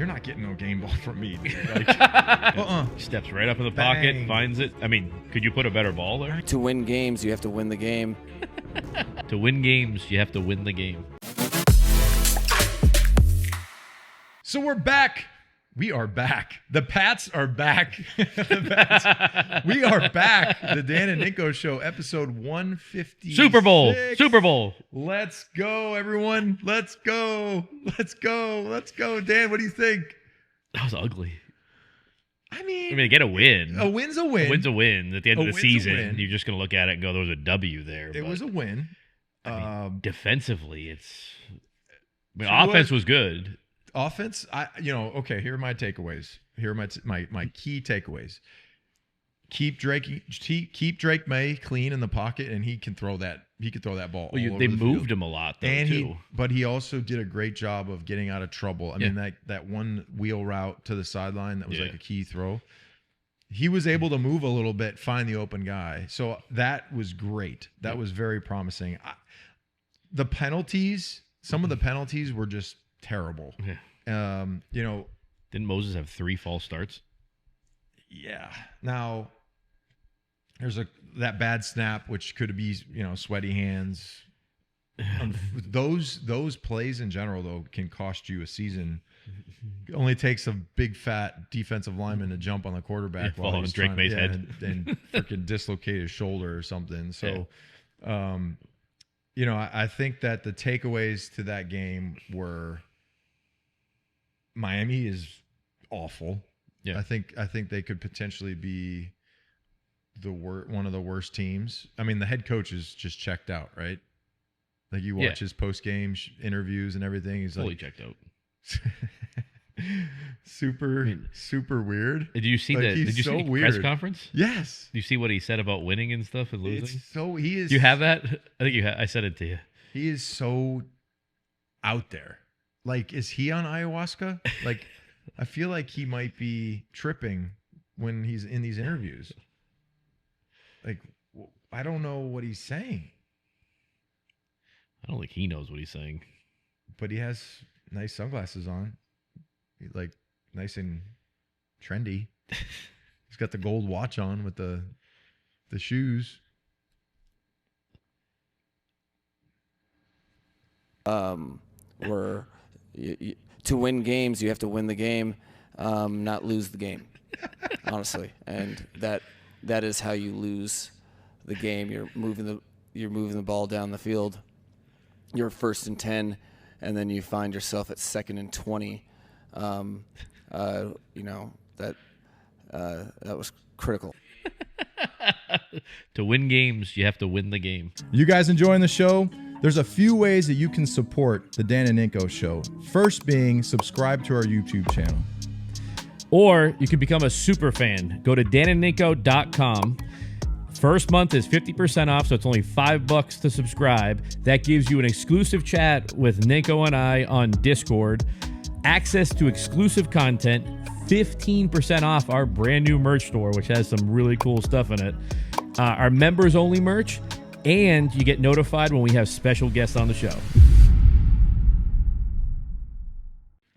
you're not getting no game ball from me, dude. Like, Steps right up in the pocket, Bang. finds it. I mean, could you put a better ball there? To win games, you have to win the game. To win games, you have to win the game. So we're back. We are back. The Pats are back. We are back. The Dan and Ninko Show, episode 150. Super Bowl. Super Bowl. Let's go, everyone. Let's go. Let's go. Let's go. Dan, what do you think? That was ugly. I mean, get a win. A win's a win. A win's a win. At the end of the win's a season, win. you're just going to look at it and go, there was a W there. It was a win. Defensively, So offense was good. Offense, okay, here are my takeaways. Here are my key takeaways. Keep Drake May clean in the pocket, and he can throw that. He could throw that ball. Well, all they over the moved field. him a lot, though, And too. But he also did a great job of getting out of trouble. I mean, that one wheel route to the sideline that was like a key throw. He was able to move a little bit, find the open guy. So that was great. That was very promising. The penalties, some of the penalties were just terrible. Yeah. Didn't Moses have 3 false starts? Yeah. Now, there's that bad snap, which could be, sweaty hands. Those plays in general, though, can cost you a season. It only takes a big, fat defensive lineman to jump on the quarterback while he's Drake May's head and freaking dislocate his shoulder or something. So, I think that the takeaways to that game were Miami is awful. Yeah. I think they could potentially be one of the worst teams. I mean, the head coach is just checked out, right? Like you watch his post-game interviews and everything. He's fully like checked out. super weird. Did you see Like, Did you see the press conference? Yes. Did you see what he said about winning and stuff and losing? He is. Do you have that? I think you have. I said it to you. He is so out there. Like, is he on ayahuasca? Like, I feel like he might be tripping when he's in these interviews. Like, I don't know what he's saying. I don't think he knows what he's saying. But he has nice sunglasses on. Like, nice and trendy. He's got the gold watch on with the shoes. To win games, you have to win the game, not lose the game, honestly. And that is how you lose the game. You're moving the ball down the field. You're 1st and 10, and then you find yourself at 2nd and 20. That was critical. To win games, you have to win the game. You guys enjoying the show? There's a few ways that you can support the Dan and Ninko Show. First being subscribe to our YouTube channel. Or you can become a super fan. Go to danandninko.com. First month is 50% off, so it's only $5 to subscribe. That gives you an exclusive chat with Ninko and I on Discord, access to exclusive content, 15% off our brand new merch store, which has some really cool stuff in it, our members only merch, and you get notified when we have special guests on the show.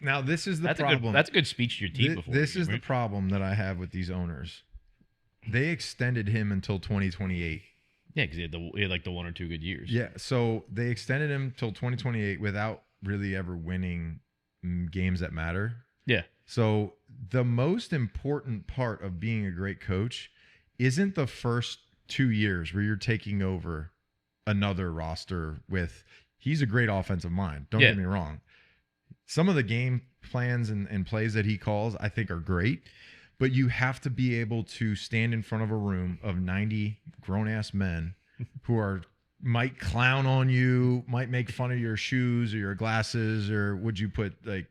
Now, this is the That's problem. that's a good speech to your team before. This is the problem that I have with these owners. They extended him until 2028. Yeah, because he had like the 1 or 2 good years. Yeah, so they extended him till 2028 without really ever winning games that matter. Yeah. So the most important part of being a great coach isn't the first 2 years where you're taking over another roster with, he's a great offensive mind. Don't get me wrong. Some of the game plans and plays that he calls, I think, are great. But you have to be able to stand in front of a room of 90 grown-ass men who might clown on you, might make fun of your shoes or your glasses, or would you put like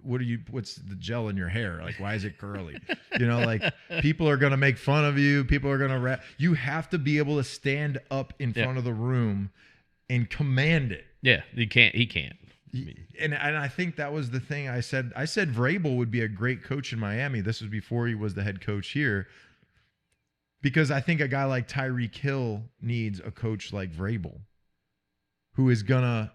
what's the gel in your hair? Like, why is it curly? Like people are gonna make fun of you. People are gonna you have to be able to stand up in front of the room and command it. Yeah, he can't. And I think that was the thing I said. I said Vrabel would be a great coach in Miami. This was before he was the head coach here. Because I think a guy like Tyreek Hill needs a coach like Vrabel, who is going to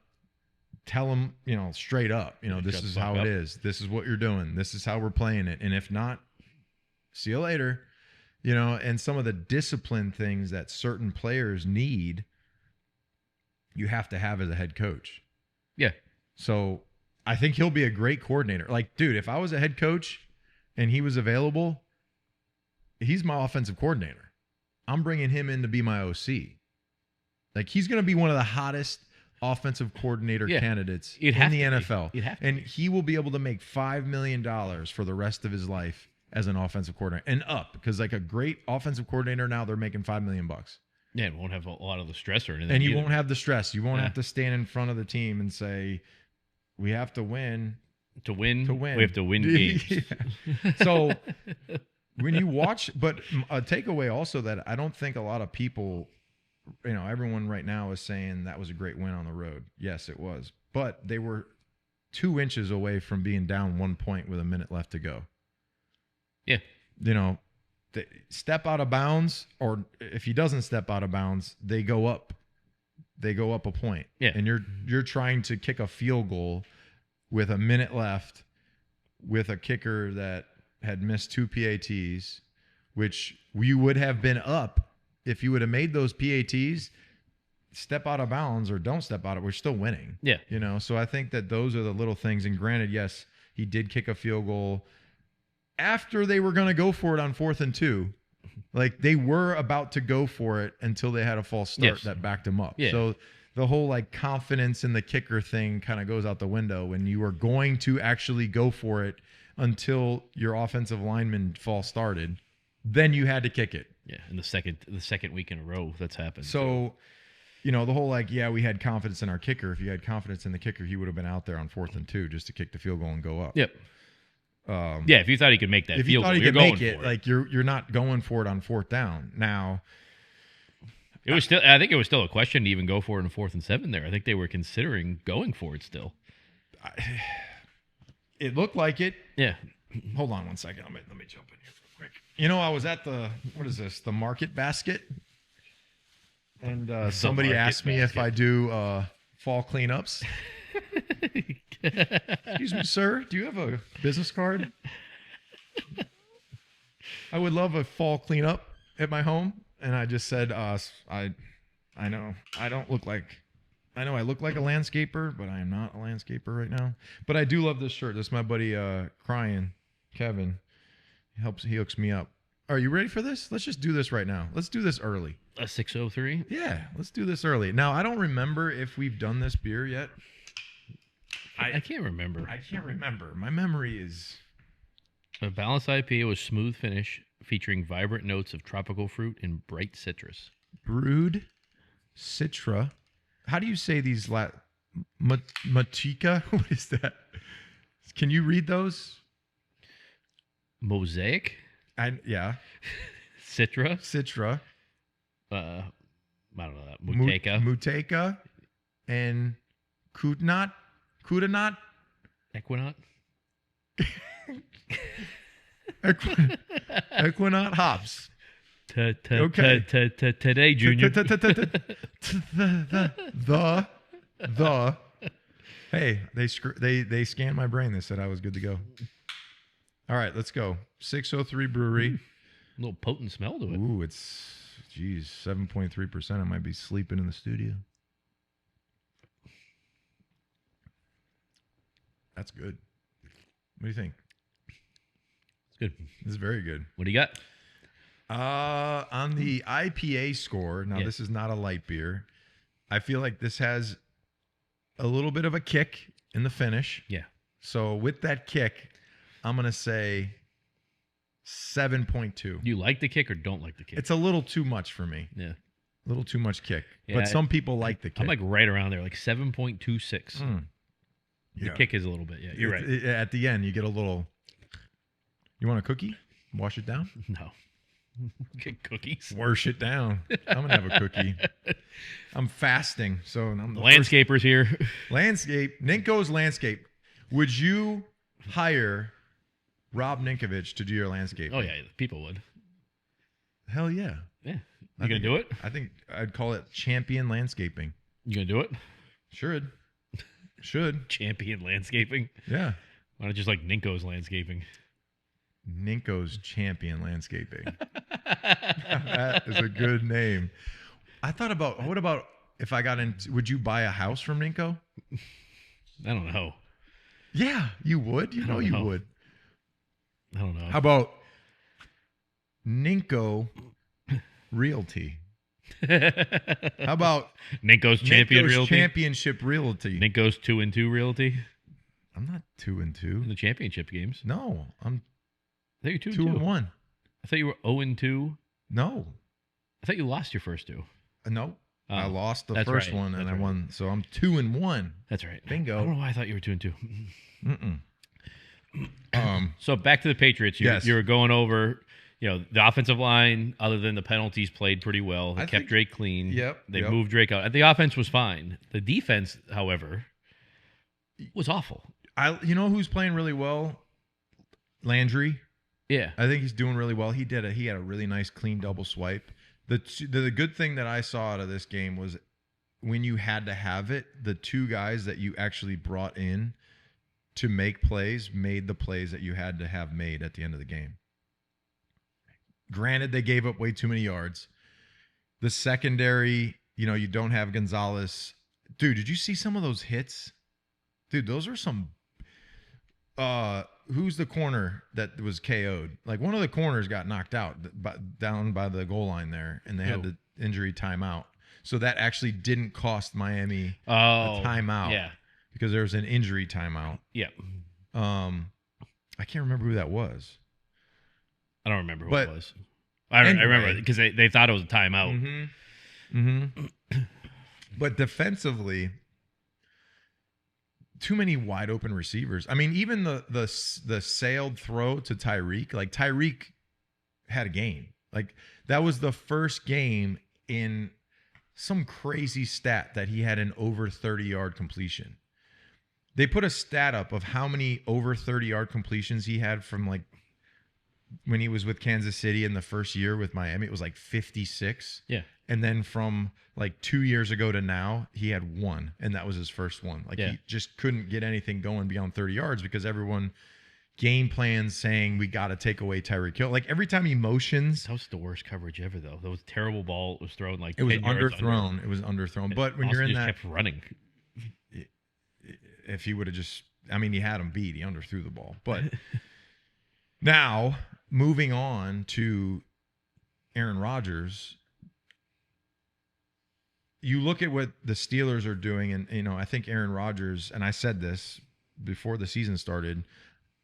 tell them, straight up, this Shut is the fuck how up. it is. This is what you're doing. This is how we're playing it. And if not, see you later. And some of the discipline things that certain players need, you have to have as a head coach. Yeah. So I think he'll be a great coordinator. Like, dude, if I was a head coach and he was available, he's my offensive coordinator. I'm bringing him in to be my OC. Like, he's going to be one of the hottest offensive coordinator candidates in the NFL. And he will be able to make $5 million for the rest of his life as an offensive coordinator and up, because like a great offensive coordinator now, they're making $5 million. Yeah, it won't have a lot of the stress or anything. And you won't have the stress. You won't have to stand in front of the team and say, we have to win. To win. We have to win games. So when you watch, but a takeaway also that I don't think a lot of people, everyone right now is saying that was a great win on the road. Yes, it was. But they were 2 inches away from being down 1 point with a minute left to go. Yeah. They step out of bounds, or if he doesn't step out of bounds, they go up. They go up a point. Yeah. And you're trying to kick a field goal with a minute left with a kicker that had missed 2 PATs, which we would have been up if you would have made those PATs. Step out of bounds or don't step out of, we're still winning. Yeah. So I think that those are the little things. And granted, yes, he did kick a field goal after they were going to go for it on 4th and 2. Like, they were about to go for it until they had a false start that backed them up. Yeah. So the whole like confidence in the kicker thing kind of goes out the window when you are going to actually go for it until your offensive lineman false started. Then you had to kick it. Yeah, and the second week in a row that's happened. So, the whole like, yeah, we had confidence in our kicker. If you had confidence in the kicker, he would have been out there on 4th and 2 just to kick the field goal and go up. Yep. If you thought he could make that if field you thought goal, he you're could going make it, for it. like you're not going for it on 4th down. Now, It was still. I think it was still a question to even go for it in 4th and 7 there. I think they were considering going for it still. It looked like it. Yeah. Hold on one second. Let me jump in here real quick. I was at the Market Basket, and somebody asked me if I do fall cleanups. Excuse me, sir. Do you have a business card? I would love a fall cleanup at my home. And I just said, I know I look like a landscaper, but I am not a landscaper right now. But I do love this shirt. This is my buddy Crying Kevin. He hooks me up. Are you ready for this? Let's just do this right now. Let's do this early. A 603. Yeah, let's do this early. Now, I don't remember if we've done this beer yet. I can't remember. I can't remember. My memory is... A balanced IPA with smooth finish, featuring vibrant notes of tropical fruit and bright citrus. Brewed Citra. How do you say these? Matika? What is that? Can you read those? Mosaic? Yeah. Citra? I don't know that. Muteka? Muteka. And Kudanat? Equinaut? Equinaut hops. Today, Junior. Hey, they scanned my brain. They said I was good to go. All right, let's go. 603 Brewery. A little potent smell to it. Ooh, it's 7.3%. I might be sleeping in the studio. That's good. What do you think? It's good. This is very good. What do you got? On the IPA score, now this is not a light beer. I feel like this has a little bit of a kick in the finish. Yeah. So with that kick, I'm going to say 7.2. Do you like the kick or don't like the kick? It's a little too much for me. Yeah. A little too much kick. Yeah, but some people like the kick. I'm like right around there, like 7.26. The kick is a little bit. Yeah, you're right. At the end, you get a little... You want a cookie? Wash it down? No. Get cookies. Wash it down. I'm going to have a cookie. I'm fasting. So I'm the landscapers here. Landscape. Ninko's Landscape. Would you hire Rob Ninkovich to do your landscape? Oh, yeah. People would. Hell yeah. Yeah. You going to do it? I think I'd call it champion landscaping. You going to do it? Sure. Should. Champion Landscaping. Yeah. Why not just like Ninko's Landscaping? Ninko's Champion Landscaping. That is a good name. I thought about, what about if I got into, would you buy a house from Ninko? I don't know. Yeah, you would. You I know don't you know. would. I don't know. How about Ninko Realty? How about Ninko's Champion Ninko's Realty? Championship Realty? Ninko's 2-2 Realty? I'm not 2-2. In the championship games. No, I'm I thought you were 2-2. 2-1. I thought you were 0-2. No, I thought you lost your first two. no. I Oh, lost the that's first right. one and That's I right. won. So I'm 2-1. That's right. Bingo. I don't know why I thought you were 2-2. Mm-mm. So back to the Patriots. Yes. You were going over, the offensive line, other than the penalties, played pretty well. They I kept think- Drake clean. Yep, They yep. moved Drake out. The offense was fine. The defense, however, was awful. You know who's playing really well? Landry. Yeah. I think he's doing really well. He had a really nice clean double swipe. The good thing that I saw out of this game was when you had to have it, the two guys that you actually brought in to make plays made the plays that you had to have made at the end of the game. Granted, they gave up way too many yards. The secondary, you don't have Gonzalez. Dude, did you see some of those hits? Dude, those are some who's the corner that was KO'd? Like one of the corners got knocked out down by the goal line there, and they had the injury timeout. So that actually didn't cost Miami a timeout. Yeah. Because there was an injury timeout. Yeah. I can't remember who that was. I don't remember who But it was. I remember because they thought it was a timeout. But defensively, too many wide open receivers. I mean, even the sailed throw to Tyreek, like Tyreek had a game. Like that was the first game in some crazy stat that he had an over 30-yard completion. They put a stat up of how many over 30-yard completions he had from like when he was with Kansas City in the first year with Miami. It was like 56. Yeah. And then from like 2 years ago to now, he had one, and that was his first one. Like he just couldn't get anything going beyond 30 yards because everyone game plans saying we got to take away Tyreek Hill. Like every time he motions, That was the worst coverage ever, though. That was a terrible ball. It was thrown like it was 10 yards underthrown. under. It was underthrown. But when Austin you're in just that, kept running. if he would have just, I mean, he had him beat. He underthrew the ball. But now moving on to Aaron Rodgers. You look at what the Steelers are doing, and I think Aaron Rodgers, and I said this before the season started,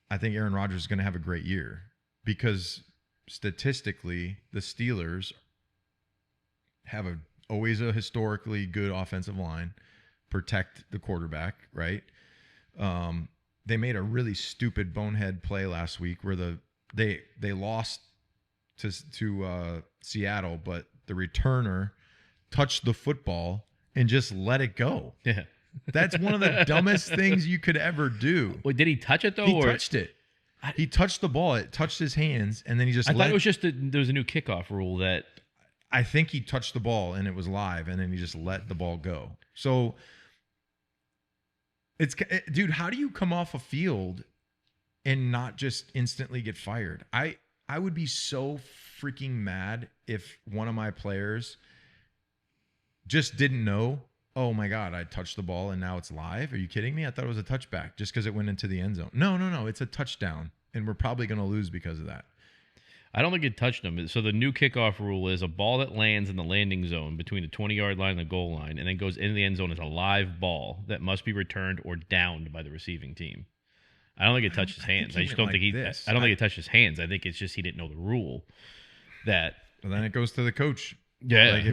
I think Aaron Rodgers is going to have a great year because statistically, the Steelers have always a historically good offensive line, protect the quarterback, right? They made a really stupid bonehead play last week where they lost to Seattle, but the returner touched the football and just let it go. Yeah. That's one of the dumbest things you could ever do. Wait, did he touch it, though? He touched it. He touched the ball. It touched his hands, and then he just I thought it was just there was a new kickoff rule that I think he touched the ball, and it was live, and then he just let the ball go. So, dude, how do you come off a field and not just instantly get fired? I would be so freaking mad if one of my players just didn't know, oh my God, I touched the ball and now it's live. Are you kidding me? I thought it was a touchback just because it went into the end zone. No. It's a touchdown, and we're probably going to lose because of that. I don't think it touched him. So the new kickoff rule is a ball that lands in the landing zone between the 20-yard line and the goal line and then goes into the end zone is a live ball that must be returned or downed by the receiving team. I don't think it touched his hands. I just don't think I don't think it touched his hands. I think it's just he didn't know the rule that. Well, then it goes to the coach. Yeah. Like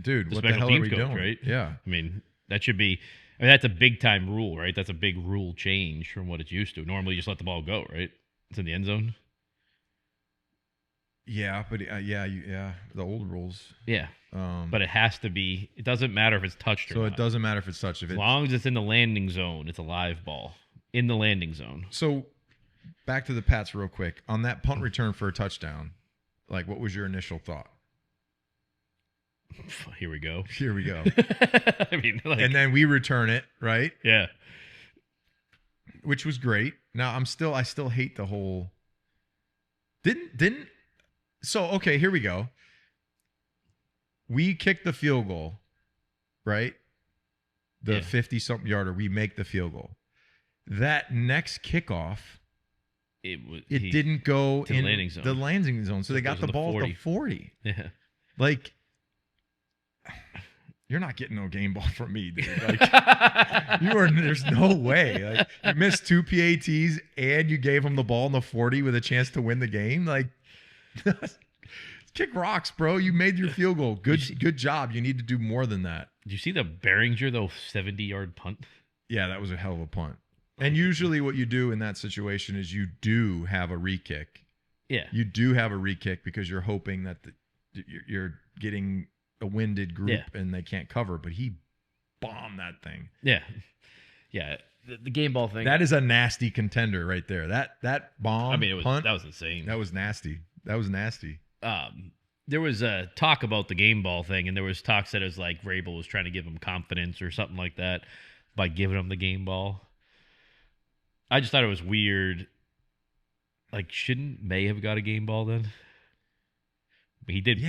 dude, The what the special hell are teams we coach, doing? right? Yeah. I mean, that should be. I mean, that's a big time rule, right? That's a big rule change from what it's used to. Normally, you just let the ball go, right? It's in the end zone. Yeah, but the old rules. Yeah, but it has to be. It doesn't matter if it's touched or So not. it doesn't matter if it's touched. As long as it's in the landing zone, it's a live ball in the landing zone. So back to the Pats real quick. On that punt return for a touchdown, like what was your initial thought? Here we go. Here we go. I mean, like, And then we return it, right? yeah. Which was great. Now I still hate the whole. So okay, here we go. We kick the field goal, right? The 50-something yarder. We make the field goal. That next kickoff, it didn't go to in the landing zone. So they got the ball at the 40. Yeah. Like, you're not getting no game ball from me, dude. Like, there's no way. Like, you missed 2 PATs and you gave him the ball in the 40 with a chance to win the game. Like, kick rocks, bro. You made your field goal. Good job. You need to do more than that. Did you see the Behringer, though, 70-yard punt? Yeah, that was a hell of a punt. And usually what you do in that situation is you do have a re-kick. Yeah. You do have a re-kick because you're hoping that you're getting a winded group and they can't cover. But he bombed that thing. Yeah. Yeah. The game ball thing. That is a nasty contender right there. That bomb. I mean, punt, that was insane. That was nasty. That was nasty. There was a talk about the game ball thing, and there was talks that it was like Vrabel was trying to give him confidence or something like that by giving him the game ball. I just thought it was weird. Like, shouldn't May have got a game ball then? He did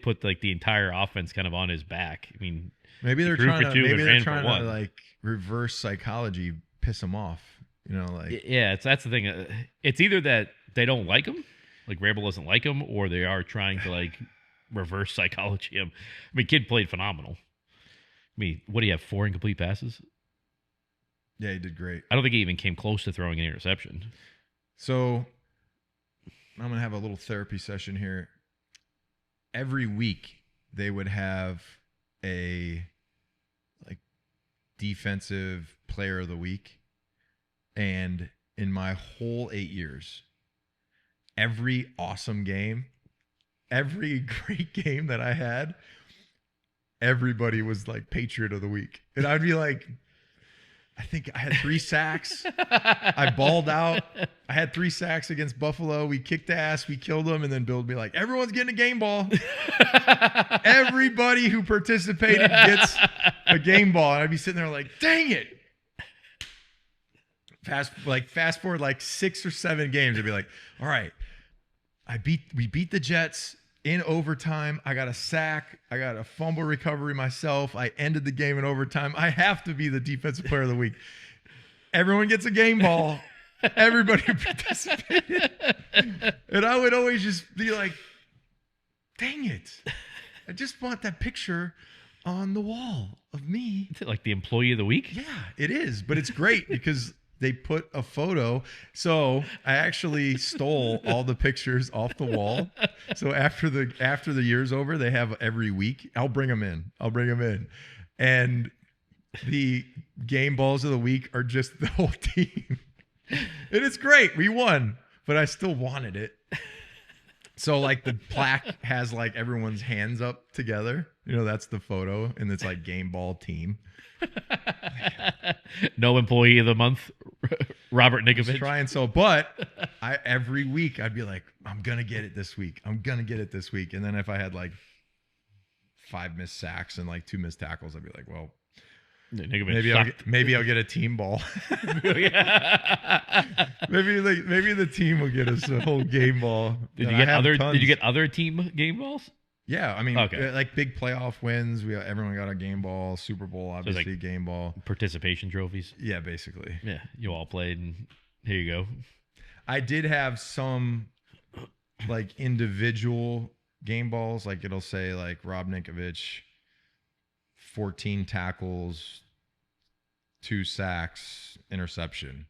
put like the entire offense kind of on his back. I mean, maybe they're trying to like reverse psychology, piss him off. You know, like that's the thing. It's either that they don't like him, like Vrabel doesn't like him, or they are trying to like reverse psychology him. I mean, kid played phenomenal. I mean, what do you have? 4 incomplete passes? Yeah, he did great. I don't think he even came close to throwing an interception. So I'm going to have a little therapy session here. Every week they would have a like defensive player of the week. And in my whole 8 years, every awesome game, every great game that I had, everybody was like Patriot of the week. And I'd be like, I think I had 3 sacks. I balled out. I had 3 sacks against Buffalo. We kicked ass. We killed them. And then Bill would be like, everyone's getting a game ball. Everybody who participated gets a game ball. And I'd be sitting there like, dang it. Fast forward like 6 or 7 games. I'd be like, all right, we beat the Jets in overtime. I got a sack. I got a fumble recovery myself. I ended the game in overtime. I have to be the defensive player of the week. Everyone gets a game ball. Everybody participated. And I would always just be like, dang it. I just want that picture on the wall of me. Is it like the employee of the week? Yeah, it is. But it's great because they put a photo. So I actually stole all the pictures off the wall. So after the year's over, they have every week. I'll bring them in. And the game balls of the week are just the whole team. And it's great. We won, but I still wanted it. So like the plaque has like everyone's hands up together. You know, that's the photo. And it's like game ball team. No employee of the month, Robert Ninkovich. Trying so, but every week I'd be like, I'm gonna get it this week. And then if I had like 5 missed sacks and like 2 missed tackles, I'd be like, well, maybe I'll get a team ball. maybe the team will get us a whole game ball. Did you get other team game balls? Yeah, I mean, like big playoff wins. Everyone got a game ball. Super Bowl, obviously, so like game ball. Participation trophies. Yeah, basically. Yeah, you all played, and here you go. I did have some like individual game balls. Like it'll say like Rob Ninkovich, 14 tackles, 2 sacks, interception.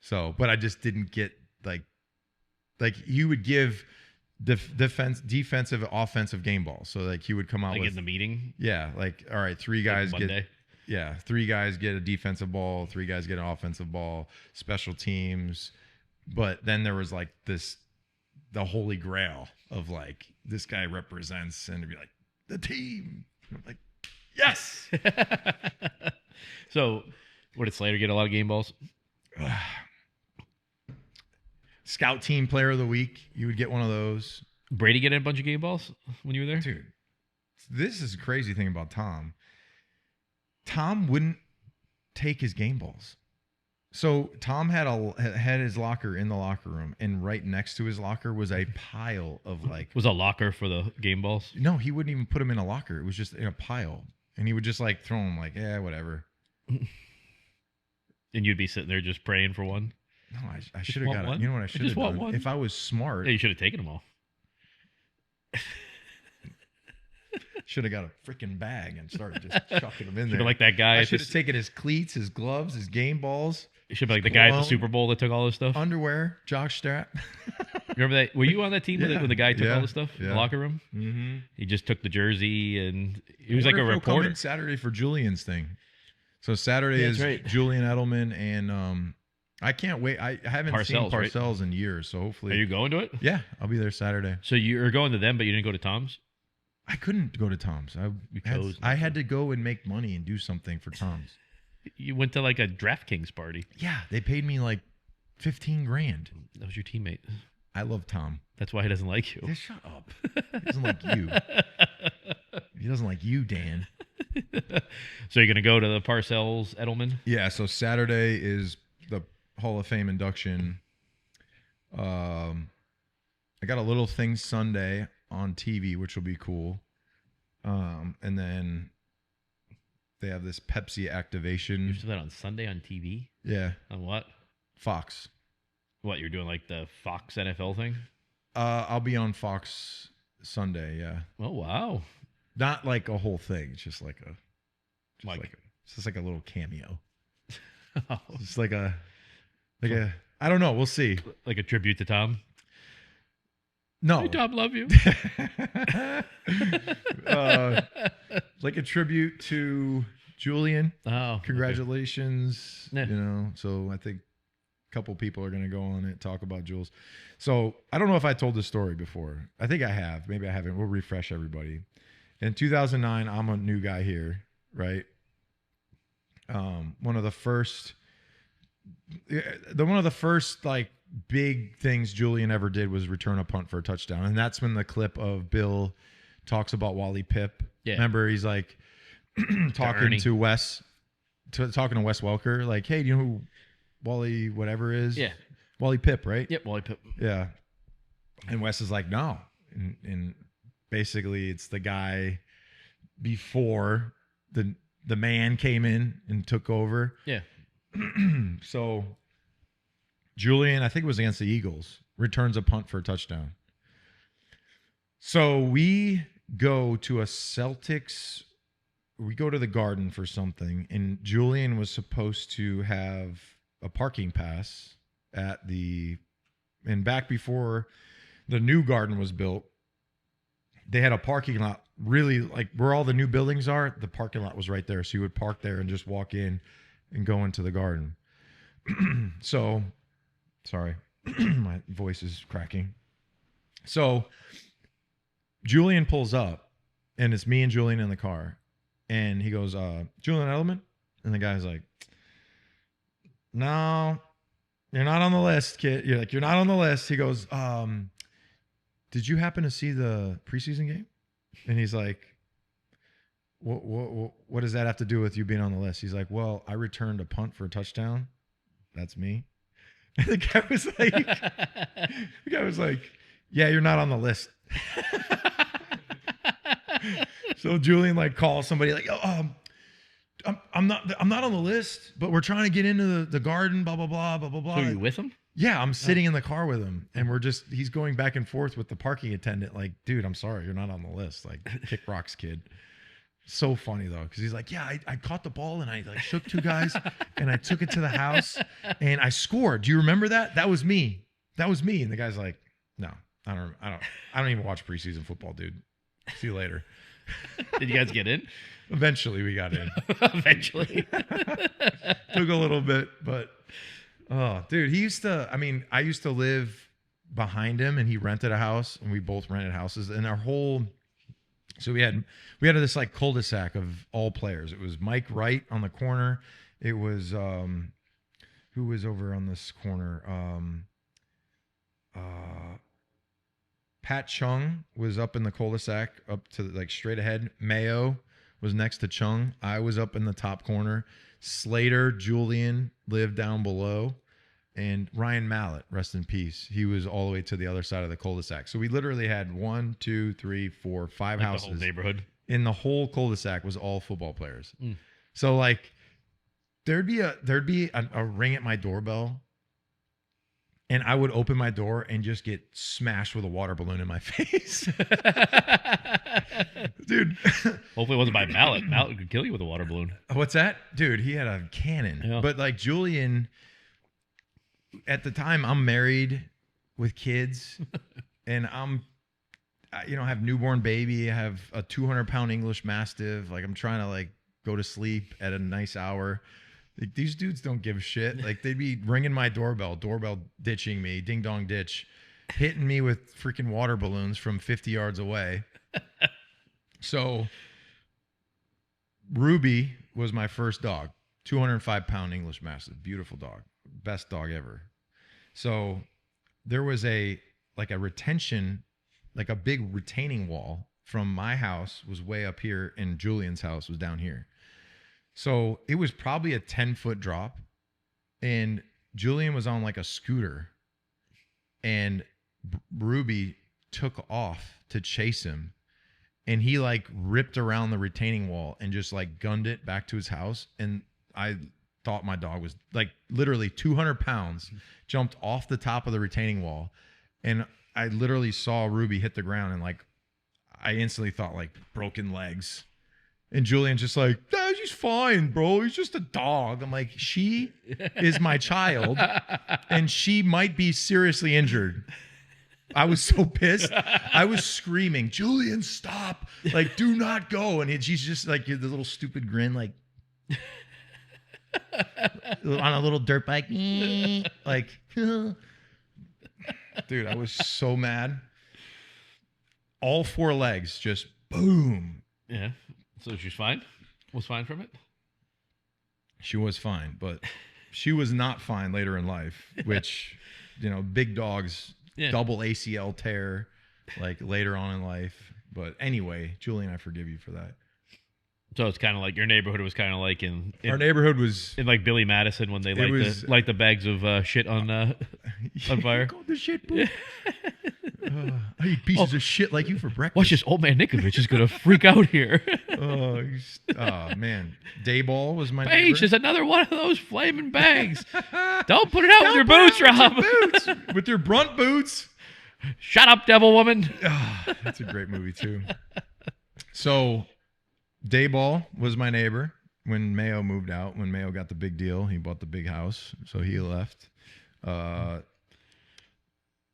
So, but I just didn't get like you would give defensive, offensive game balls. So like he would come out like with in the meeting. Yeah, like all right, 3 guys like Monday. get 3 guys get a defensive ball, 3 guys get an offensive ball, special teams. But then there was like the holy grail of like this guy represents, and it'd be like the team. And I'm like, yes. So, what did Slater get? A lot of game balls. Scout team player of the week. You would get one of those. Brady get a bunch of game balls when you were there? Dude, this is a crazy thing about Tom. Tom wouldn't take his game balls. So Tom had his locker in the locker room, and right next to his locker was a pile of like. Was a locker for the game balls? No, he wouldn't even put them in a locker. It was just in a pile, and he would just like throw them like, yeah, whatever. And you'd be sitting there just praying for one. No, I should have got it. You know what I should have done? One. If I was smart, Yeah, you should have taken them all. should have got a freaking bag and started just chucking them in there. Like that guy. I should have taken his cleats, his gloves, his game balls. You should be like the guy at the Super Bowl that took all this stuff. Underwear, jock strap. Remember that? Were you on that team when the guy took all this stuff in the locker room? Mm-hmm. He just took the jersey and he was like a reporter. Saturday for Julian's thing. So Saturday is right. Julian Edelman and I can't wait. I haven't seen Parcells, Parcells in years, so hopefully. Are you going to it? Yeah, I'll be there Saturday. So you're going to them, but you didn't go to Tom's? I couldn't go to Tom's. I had to go and make money and do something for Tom's. You went to like a DraftKings party. Yeah, they paid me like $15,000. That was your teammate. I love Tom. That's why he doesn't like you. Yeah, shut up. He doesn't like you. He doesn't like you, Dan. So you're going to go to the Parcells Edelman? Yeah, so Saturday is the Hall of Fame induction. I got a little thing Sunday on TV, which will be cool. And then they have this Pepsi activation. You do that on Sunday on TV? Yeah. On what? Fox. What, you're doing like the Fox NFL thing? I'll be on Fox Sunday, yeah. Oh, wow. Not like a whole thing. It's just like Like- a little cameo. Oh. It's like a I don't know. We'll see. Like a tribute to Tom? No. Hey, Tom, love you. Like a tribute to Julian. Oh, Congratulations. Okay. Yeah. So I think a couple people are going to go on it, talk about Jules. So I don't know if I told this story before. I think I have. Maybe I haven't. We'll refresh everybody. In 2009, I'm a new guy here, right? One of the first like big things Julian ever did was return a punt for a touchdown. And that's when the clip of Bill talks about Wally Pipp. Yeah. Remember, he's like talking to Wes Welker, like, hey, do you know who Wally whatever is? Yeah. Wally Pipp, right? Yep, Wally Pipp. Yeah. And Wes is like, no. And basically it's the guy before the man came in and took over. Yeah. So Julian, I think it was against the Eagles, returns a punt for a touchdown. So we go to we go to the Garden for something, and Julian was supposed to have a parking pass and back before the new Garden was built, they had a parking lot really like where all the new buildings are. The parking lot was right there. So you would park there and just walk in and go into the Garden. So, sorry, my voice is cracking. So Julian pulls up, and it's me and Julian in the car. And he goes, Julian Edelman? And the guy's like, no, you're not on the list, kid. You're not on the list. He goes, did you happen to see the preseason game? And he's like, what does that have to do with you being on the list? He's like, well, I returned a punt for a touchdown. That's me. And the guy was like, yeah, you're not on the list. So Julian like calls somebody like, I'm not on the list, but we're trying to get into the Garden, blah, blah, blah, blah, blah, blah. So are you with him? Yeah, I'm sitting in the car with him, and he's going back and forth with the parking attendant like, dude, I'm sorry, you're not on the list. Like, kick rocks, kid. So funny though, because he's like, yeah, I caught the ball and I like shook two guys and I took it to the house and I scored. Do you remember that? That was me. And the guy's like, no, I don't even watch preseason football, dude. See you later. Did you guys get in? Eventually we got in. Eventually. Took a little bit, but oh, dude, I used to live behind him, and he rented a house, and we both rented houses, and so we had this like cul-de-sac of all players. It was Mike Wright on the corner. It was who was over on this corner? Pat Chung was up in the cul-de-sac, up to like straight ahead. Mayo was next to Chung. I was up in the top corner. Slater, Julian lived down below. And Ryan Mallett, rest in peace. He was all the way to the other side of the cul-de-sac. So we literally had 1, 2, 3, 4, 5 Like houses. the whole neighborhood. In the whole cul-de-sac was all football players. So like there'd be a ring at my doorbell, and I would open my door and just get smashed with a water balloon in my face. Dude. Hopefully it wasn't by Mallet. Mallet could kill you with a water balloon. What's that? Dude, he had a cannon. Yeah. But like Julian, at the time I'm married with kids and I have newborn baby. I have a 200-pound English Mastiff. Like I'm trying to like go to sleep at a nice hour. Like, these dudes don't give a shit. Like they'd be ringing my doorbell ditching me, ding dong ditch, hitting me with freaking water balloons from 50 yards away. So Ruby was my first dog, 205-pound English Mastiff, beautiful dog, best dog ever. So there was a retention, like a big retaining wall from my house was way up here, and Julian's house was down here. So it was probably a 10-foot drop, and Julian was on like a scooter, and Ruby took off to chase him, and he like ripped around the retaining wall and just like gunned it back to his house. And I thought my dog was like literally 200 pounds, jumped off the top of the retaining wall, and I literally saw Ruby hit the ground, and like I instantly thought like broken legs. And Julian's just like, he's fine, bro. He's just a dog. I'm like, she is my child, and she might be seriously injured. I was so pissed. I was screaming, Julian, stop. Like, do not go. And she's just like the little stupid grin, like on a little dirt bike. Like, dude, I was so mad. All 4 legs just boom. Yeah. So she's fine? Was fine from it? She was fine, but she was not fine later in life, which, big dogs, double ACL tear, like later on in life. But anyway, Julian, I forgive you for that. So it's kind of like your neighborhood was kind of like in our neighborhood was in like Billy Madison when they light the bags of shit on fire. Called the shit poop. I eat pieces of shit like you for breakfast. Watch this old man Ninkovich is gonna freak out here. Oh man, Dayball was my Paige, neighbor. there's another one of those flaming bags. Don't put it out with your boots, Rob. With your brunt boots. Shut up, devil woman. That's a great movie too. So Dayball was my neighbor when Mayo moved out. When Mayo got the big deal, he bought the big house, so he left.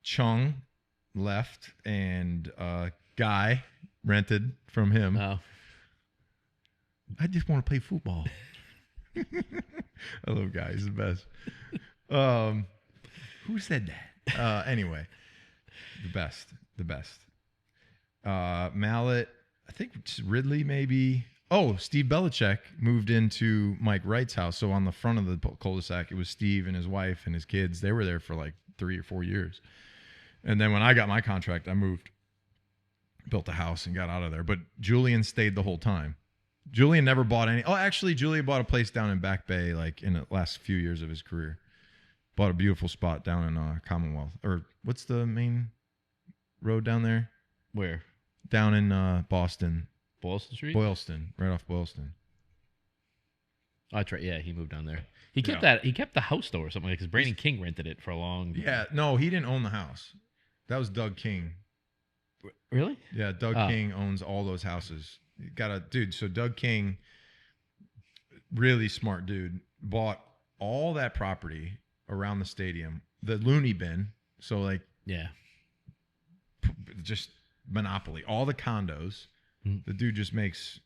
Chung left, and Guy rented from him. Oh. I just want to play football. I love Guy. He's the best. Who said that? Anyway, the best. Mallet, I think it's Ridley maybe. Oh, Steve Belichick moved into Mike Wright's house. So on the front of the cul-de-sac, it was Steve and his wife and his kids. They were there for like 3 or 4 years. And then when I got my contract, I moved, built a house, and got out of there. But Julian stayed the whole time. Julian never bought any. Oh, actually, Julian bought a place down in Back Bay, like in the last few years of his career. Bought a beautiful spot down in Commonwealth. Or what's the main road down there? Where? Down in Boston. Boylston Street? Boylston, right off Boylston. Oh, that's right. Yeah, he moved down there. He kept that. He kept the house though, or something, because Brandon King rented it for a long. Yeah, no, he didn't own the house. That was Doug King. Really? Yeah, Doug King owns all those houses. So Doug King, really smart dude, bought all that property around the stadium, the loony bin. So like, yeah, just monopoly, all the condos. The dude just makes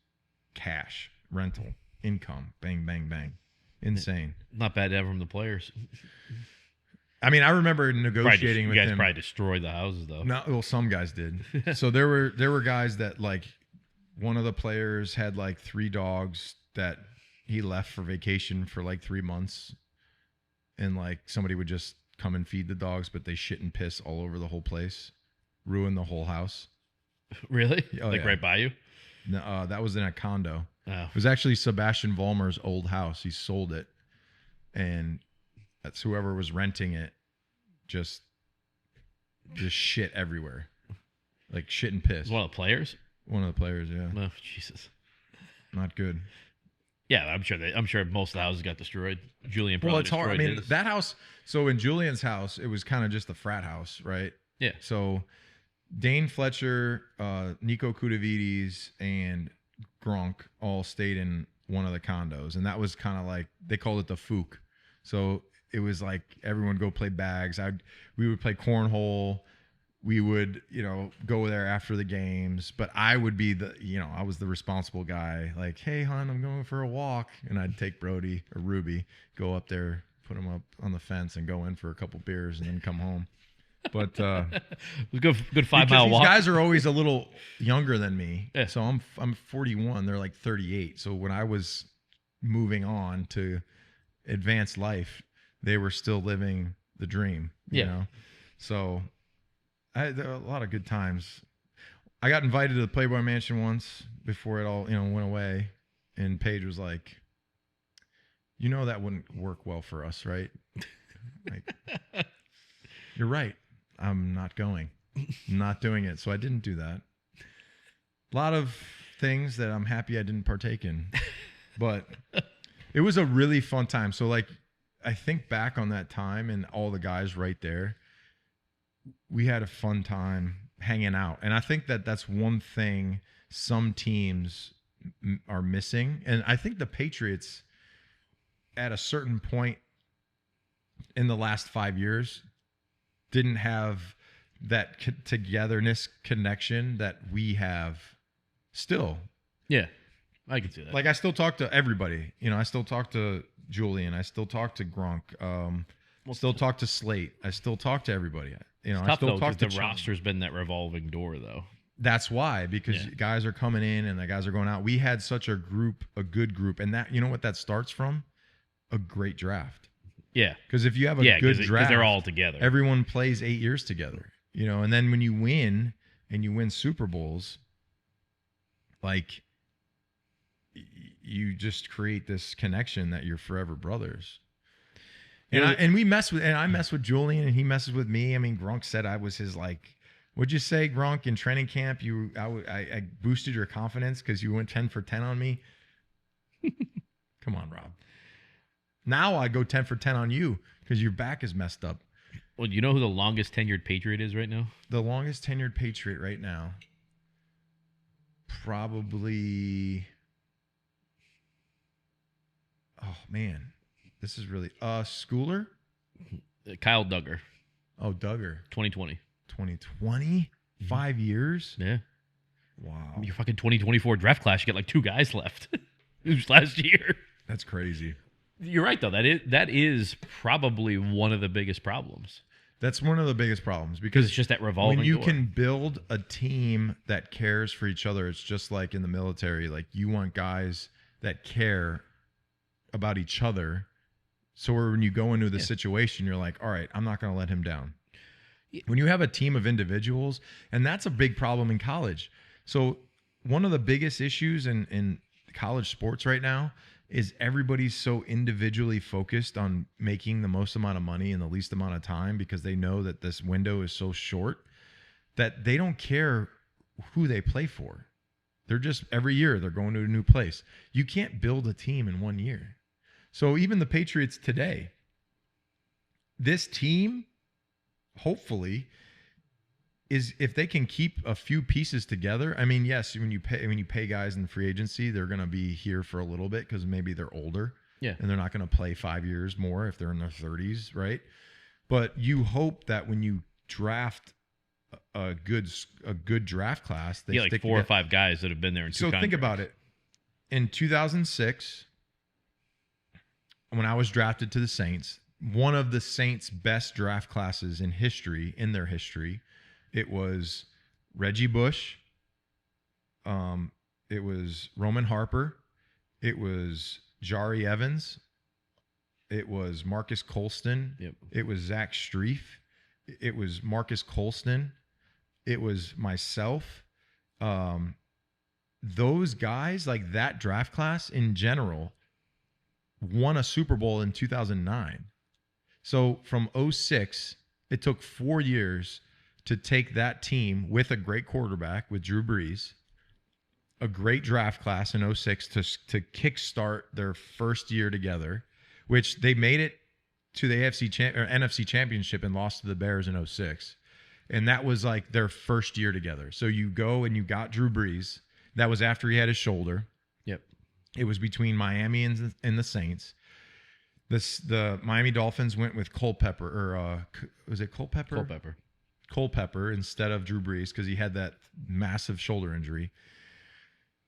cash, rental, income, bang, bang, bang. Insane. Not bad ever from the players. I mean, I remember negotiating with him. You guys probably destroyed the houses, though. No, well, some guys did. So there were guys that, like, one of the players had like 3 dogs that he left for vacation for like 3 months, and like somebody would just come and feed the dogs, but they shit and piss all over the whole place. ruined the whole house. Really? Oh, Like yeah. right by you? No, that was in a condo. Oh. It was actually Sebastian Vollmer's old house. He sold it, and that's whoever was renting it. Just shit everywhere, like shit and piss. One of the players? One of the players, yeah, Oh, Jesus. not good. Yeah, I'm sure most of the houses got destroyed. Julian probably Well, it's hard. I destroyed mean, his. that house. So in Julian's house, it was kind of just a frat house, right? Yeah. So Dane Fletcher, Nico Kudavides, and Gronk all stayed in one of the condos, and that was kind of like they called it the Fook. So it was like everyone would go play bags. We would play cornhole. We would, go there after the games, but I would be I was the responsible guy. Like, hey, hon, I'm going for a walk, and I'd take Brody or Ruby, go up there, put him up on the fence, and go in for a couple beers, and then come home. But It was a good 5 because mile these walk. guys are always a little younger than me. Yeah. So I'm 41. They're like 38. So when I was moving on to advanced life, they were still living the dream. You know? So there were a lot of good times. I got invited to the Playboy Mansion once before it all went away, and Paige was like, that wouldn't work well for us, right? Like, you're right. I'm not going. I'm not doing it. So I didn't do that. A lot of things that I'm happy I didn't partake in. But it was a really fun time. So, like, I think back on that time and all the guys right there. We had a fun time hanging out. And I think that that's one thing some teams are missing. And I think the Patriots, at a certain point in the last 5 years, didn't have that togetherness connection that we have still. Yeah, I can see that. Like, I still talk to everybody. I still talk to Julian. I still talk to Gronk. Still talk to Slate. I still talk to everybody. I tough still though, talk 'cause to the roster's been that revolving door, though. That's why, because guys are coming in and the guys are going out. We had such a good group, and that what that starts from? A great draft. Yeah, Because if you have a good draft, because they're all together. everyone plays 8 years together. And then when you win and you win Super Bowls, like, you just create this connection that you're forever brothers. And I mess with Julian, and he messes with me. I mean, Gronk said I was his, like, what'd you say, Gronk, in training camp? I boosted your confidence because you went 10 for 10 on me. Come on, Rob. Now I go 10 for 10 on you because your back is messed up. Well, you know who the longest tenured Patriot is right now? The longest tenured Patriot right now, probably. Oh man, this is really Schooler. Kyle Duggar, Oh, Duggar. 2020. 2020, 5 years. Yeah. Wow, Your fucking 2024 draft class, you got like 2 guys left. It was last year. that's crazy. You're right, though. That is probably one of the biggest problems. That's one of the biggest problems Because because it's just that revolving when you door. can build a team that cares for each other, it's just like in the military. Like, you want guys that care about each other. So when you go into the situation, you're like, all right, I'm not going to let him down. When you have a team of individuals, and that's a big problem in college. So one of the biggest issues in college sports right now is everybody's so individually focused on making the most amount of money in the least amount of time because they know that this window is so short that they don't care who they play for. They're just, every year they're going to a new place. You can't build a team in 1 year. So even the Patriots today, this team, hopefully, is if they can keep a few pieces together. I mean, yes, when you pay guys in free agency, they're going to be here for a little bit because maybe they're older, and they're not going to play 5 years more if they're in their 30s, right? But you hope that when you draft a good draft class, they like stick 4 or together. 5 guys that have been there in 2 So think about it. In 2006, when I was drafted to the Saints, one of the Saints' best draft classes in their history, it was Reggie Bush, it was Roman Harper, it was Jari Evans, it was Marcus Colston, it was Zach Strief, it was Marcus Colston, it was myself. Those guys, like that draft class in general, won a Super Bowl in 2009. So from 06, it took 4 years to take that team with a great quarterback with Drew Brees, a great draft class in 06 to kickstart their first year together, which they made it to the NFC Championship and lost to the Bears in 06. And that was like their first year together. So you go and you got Drew Brees. That was after he had his shoulder. Yep. It was between Miami and the Saints. The Miami Dolphins went with Culpepper, or was it Culpepper? Culpepper. Culpepper instead of Drew Brees because he had that massive shoulder injury.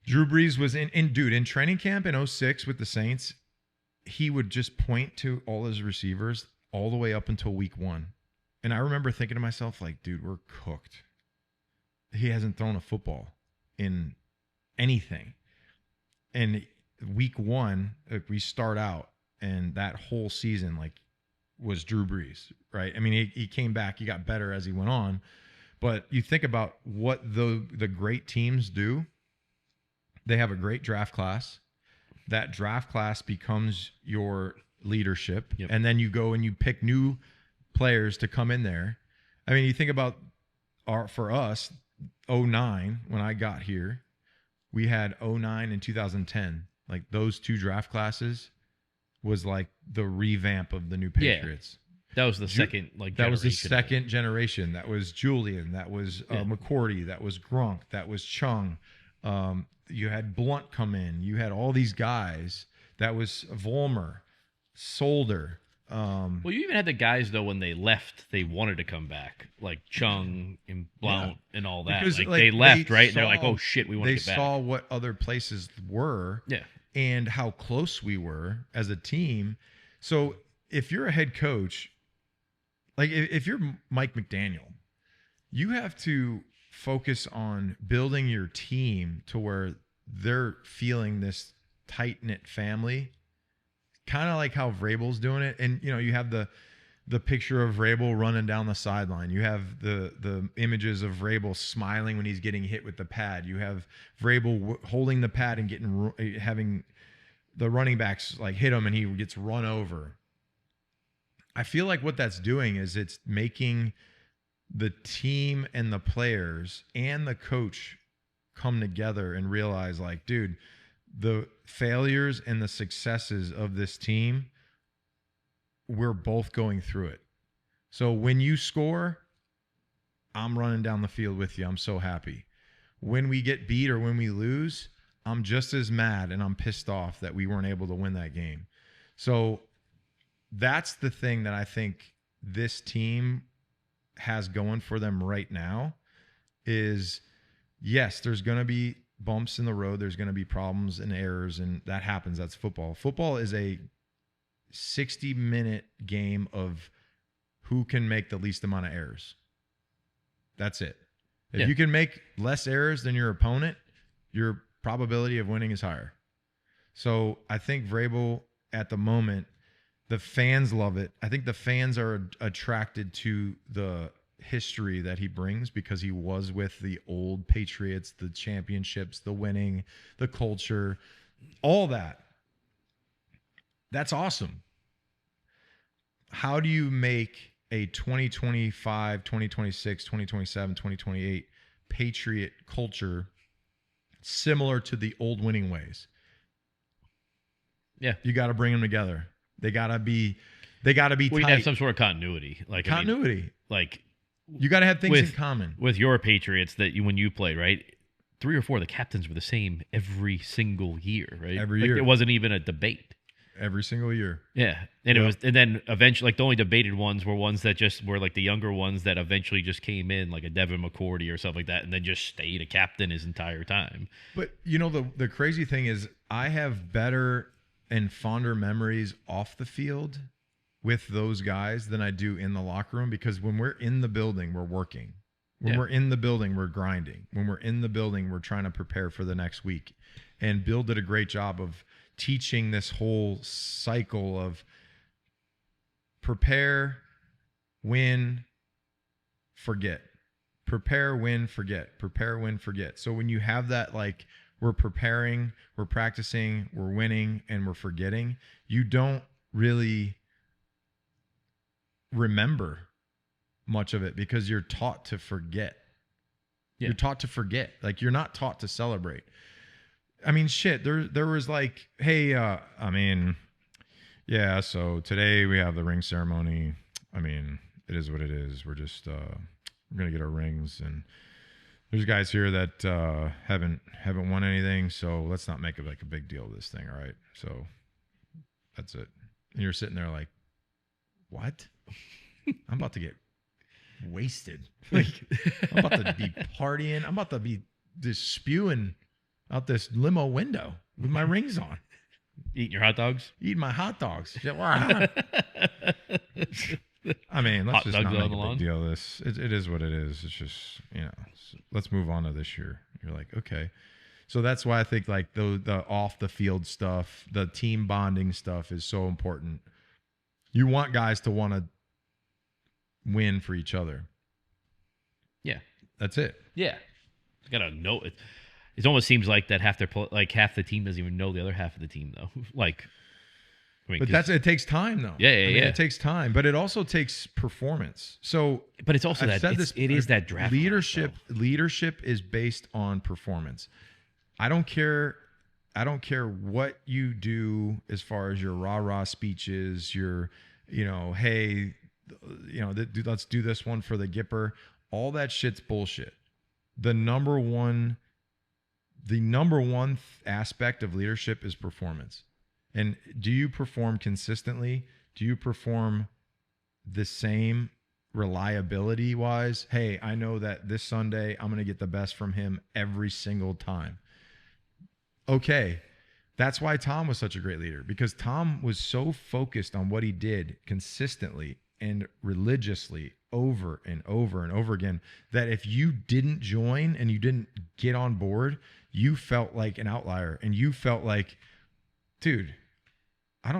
Drew Brees was in training camp in 06 with the Saints. He would just point to all his receivers all the way up until week 1. And I remember thinking to myself, like, dude, we're cooked. He hasn't thrown a football in anything. And week 1, we start out, and that whole season, like, was Drew Brees, right? I mean, he came back. He got better as he went on. But you think about what the great teams do. They have a great draft class. That draft class becomes your leadership. Yep. And then you go and you pick new players to come in there. I mean, you think about for us, 09, when I got here, we had 09 and 2010. Like those two draft classes was like the revamp of the new Patriots. That was the second that was the generation. second generation. That was Julian. That was McCourty. That was Gronk. That was Chung. You had Blunt come in. You had all these guys. That was Vollmer, Solder. Well, you even had the guys, though, when they left, they wanted to come back, like Chung and Blount and all that. Because, like like, they left, they right? And they're saw- like, oh, shit, we want to get They back. saw what other places were Yeah. and how close we were as a team. So if you're a head coach, like if you're Mike McDaniel, you have to focus on building your team to where they're feeling this tight-knit family, kind of like how Vrabel's doing it. And, you know, you have the picture of Vrabel running down the sideline. You have the images of Vrabel smiling when he's getting hit with the pad. You have Vrabel holding the pad and having the running backs like hit him and he gets run over. I feel like what that's doing is it's making the team and the players and the coach come together and realize, like, dude, the failures and the successes of this team, we're both going through it. So when you score, I'm running down the field with you. I'm so happy. When we get beat or when we lose, I'm just as mad and I'm pissed off that we weren't able to win that game. So that's the thing that I think this team has going for them right now is, yes, there's going to be bumps in the road. There's going to be problems and errors, and that happens. That's football. Football is a 60-minute game of who can make the least amount of errors. That's it. If you can make less errors than your opponent, your probability of winning is higher. So I think Vrabel at the moment, the fans love it. I think the fans are attracted to the history that he brings because he was with the old Patriots, the championships, the winning, the culture, all that. That's awesome. How do you make a 2025, 2026, 2027, 2028 Patriot culture similar to the old winning ways? Yeah. You got to bring them together. They got to be We tight. have some sort of continuity. Like Continuity. Like You got to have things in common. with your Patriots that when you played, right? 3 or 4 the captains were the same every single year, right? Every year. It wasn't even a debate. Every single year. Yeah. And it was, and then eventually, like, the only debated ones were ones that just were like the younger ones that eventually just came in, like a Devin McCourty or something like that, and then just stayed a captain his entire time. But you know, the crazy thing is I have better and fonder memories off the field with those guys than I do in the locker room, because when we're in the building, we're working. When we're in the building, we're grinding. When we're in the building, we're trying to prepare for the next week. And Bill did a great job of teaching this whole cycle of prepare, win, forget. prepare, win, forget. Prepare, win, forget. So when you have that, like, we're preparing, we're practicing, we're winning, and we're forgetting, you don't really remember much of it because you're taught to forget. Yeah. You're taught to forget. Like, you're not taught to celebrate. I mean, shit, there was like, hey, yeah, so today we have the ring ceremony. I mean, it is what it is. We're just we're gonna get our rings, and there's guys here that haven't won anything, so let's not make it like a big deal of this thing, all right? So that's it. And you're sitting there like, what? I'm about to get wasted. Like, I'm about to be partying. I'm about to be just spewing out this limo window with my rings on. Eating your hot dogs? Eating my hot dogs. I mean, let's Hot just dogs not on make the a lawn? big deal of this. It is what it is. It's just, let's move on to this year. You're like, okay. So that's why I think like the off the field stuff, the team bonding stuff is so important. You want guys to want to win for each other. Yeah. That's it. Yeah. You got to know it. It almost seems like that half the team doesn't even know the other half of the team, though. Like, I mean, but it takes time, though. Yeah, I mean, yeah. It takes time, but it also takes performance. So, but it's also I've said this, it is that draft leadership. class, Leadership is based on performance. I don't care what you do as far as your rah-rah speeches, your, hey, let's do this one for the Gipper. All that shit's bullshit. The number one aspect of leadership is performance. And do you perform consistently? Do you perform the same reliability wise? Hey, I know that this Sunday I'm going to get the best from him every single time. Okay. That's why Tom was such a great leader, because Tom was so focused on what he did consistently and religiously over and over and over again that if you didn't join and you didn't get on board, you felt like an outlier, and you felt like, dude, I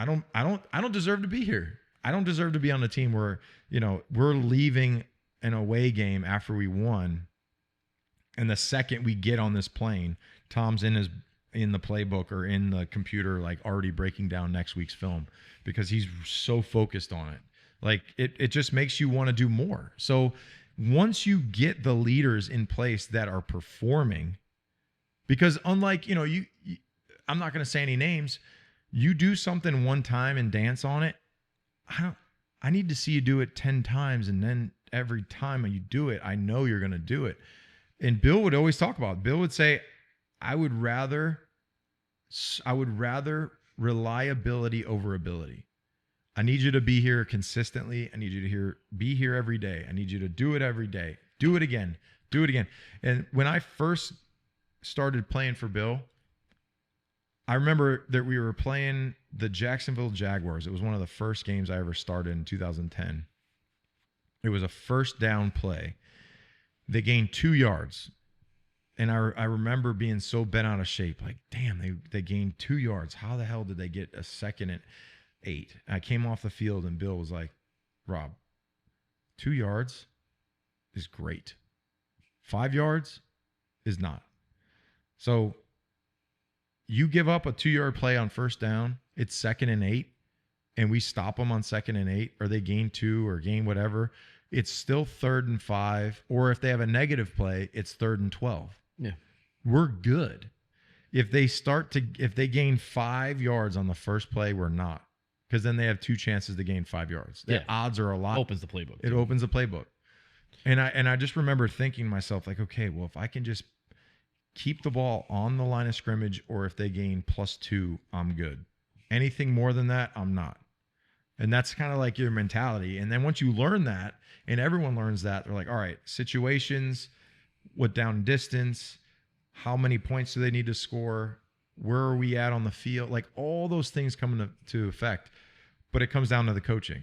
don't deserve to be here. I don't deserve to be on the team where, we're leaving an away game after we won, and the second we get on this plane, Tom's in the playbook or in the computer, like already breaking down next week's film because he's so focused on it. Like it just makes you want to do more. So once you get the leaders in place that are performing, because unlike, I'm not going to say any names, you do something one time and dance on it. I need to see you do it 10 times. And then every time you do it, I know you're going to do it. And Bill would always talk about it. Bill would say, I would rather reliability over ability. I need you to be here consistently. I need you to be here every day. I need you to do it every day. Do it again. Do it again. And when I first started playing for Bill, I remember that we were playing the Jacksonville Jaguars. It was one of the first games I ever started in 2010. It was a first down play. They gained 2 yards. And I remember being so bent out of shape, like, damn, they gained 2 yards. How the hell did they get a second and 8? I came off the field and Bill was like, Rob, 2 yards is great. 5 yards is not. So you give up a 2-yard play on first down, it's 2nd and 8, and we stop them on 2nd and 8, or they gain 2 or gain whatever, it's still 3rd and 5, or if they have a negative play, it's 3rd and 12. Yeah. We're good. If they gain 5 yards on the first play, we're not. Because then they have 2 chances to gain 5 yards. The odds are a lot. Opens the playbook. It opens the playbook. And I just remember thinking to myself, like, okay, well, if I can just keep the ball on the line of scrimmage, or if they gain +2, I'm good. Anything more than that, I'm not. And that's kind of like your mentality. And then once you learn that, and everyone learns that, they're like, all right, situations, what down distance, how many points do they need to score, where are we at on the field, like all those things come into effect. But it comes down to the coaching.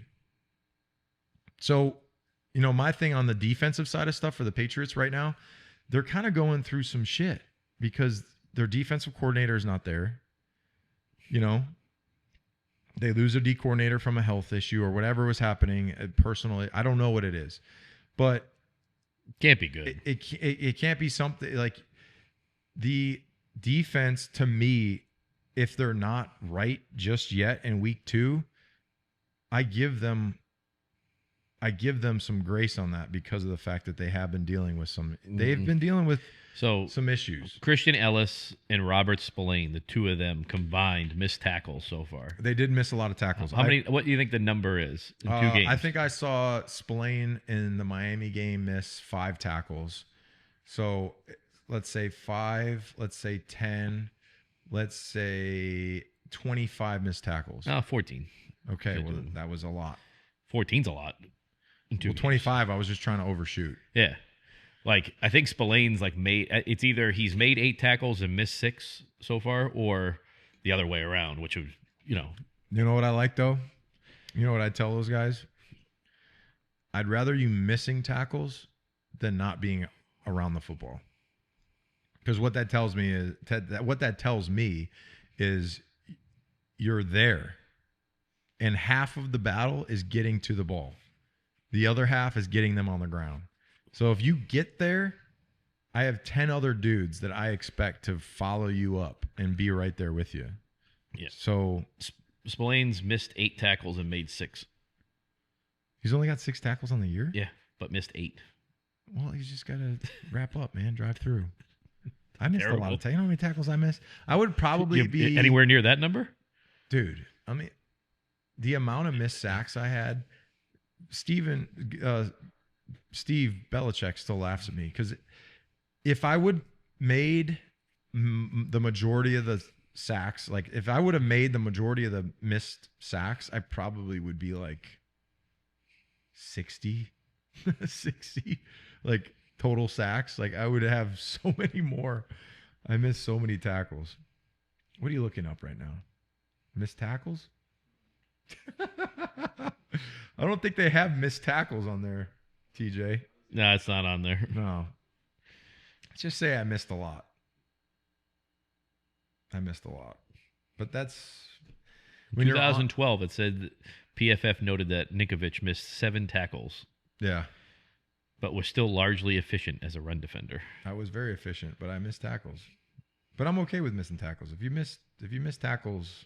So, my thing on the defensive side of stuff for the Patriots right now, they're kind of going through some shit because their defensive coordinator is not there. They lose a D coordinator from a health issue or whatever was happening personally. I don't know what it is. But Can't be good. It can't be something like the defense to me. If they're not right just yet in week 2, I give them some grace on that because of the fact that they have been dealing with they've been dealing with some issues. Christian Ellis and Robert Spillane, the two of them combined, missed tackles so far. They did miss a lot of tackles. How many? What do you think the number is in 2 games? I think I saw Spillane in the Miami game miss 5 tackles. So let's say 5, let's say 10, let's say 25 missed tackles. 14. Okay, well, that was a lot. 14's a lot. In 2 games. 25, I was just trying to overshoot. Yeah. Like, I think Spillane's it's either he's made 8 tackles and missed 6 so far, or the other way around, which would, You know what I like, though? You know what I tell those guys? I'd rather you missing tackles than not being around the football. Because what that tells me is you're there. And half of the battle is getting to the ball. The other half is getting them on the ground. So if you get there, I have 10 other dudes that I expect to follow you up and be right there with you. Yeah. So Spillane's missed 8 tackles and made 6. He's only got 6 tackles on the year? Yeah, but missed 8. Well, he's just got to wrap up, man. Drive through. I missed Terrible. a lot of tackles. You know how many tackles I missed? I would probably be anywhere near that number? Dude, I mean, the amount of missed sacks I had, Steve Belichick still laughs at me because if I would made the majority of the sacks, like if I would have made the majority of the missed sacks, I probably would be like 60, like total sacks. Like I would have so many more. I missed so many tackles. What are you looking up right now? Missed tackles? I don't think they have missed tackles on there, TJ. No, it's not on there. No. Let's just say I missed a lot. But that's... In 2012, it said that PFF noted that Ninkovich missed 7 tackles. Yeah. But was still largely efficient as a run defender. I was very efficient, but I missed tackles. But I'm okay with missing tackles. If you miss tackles...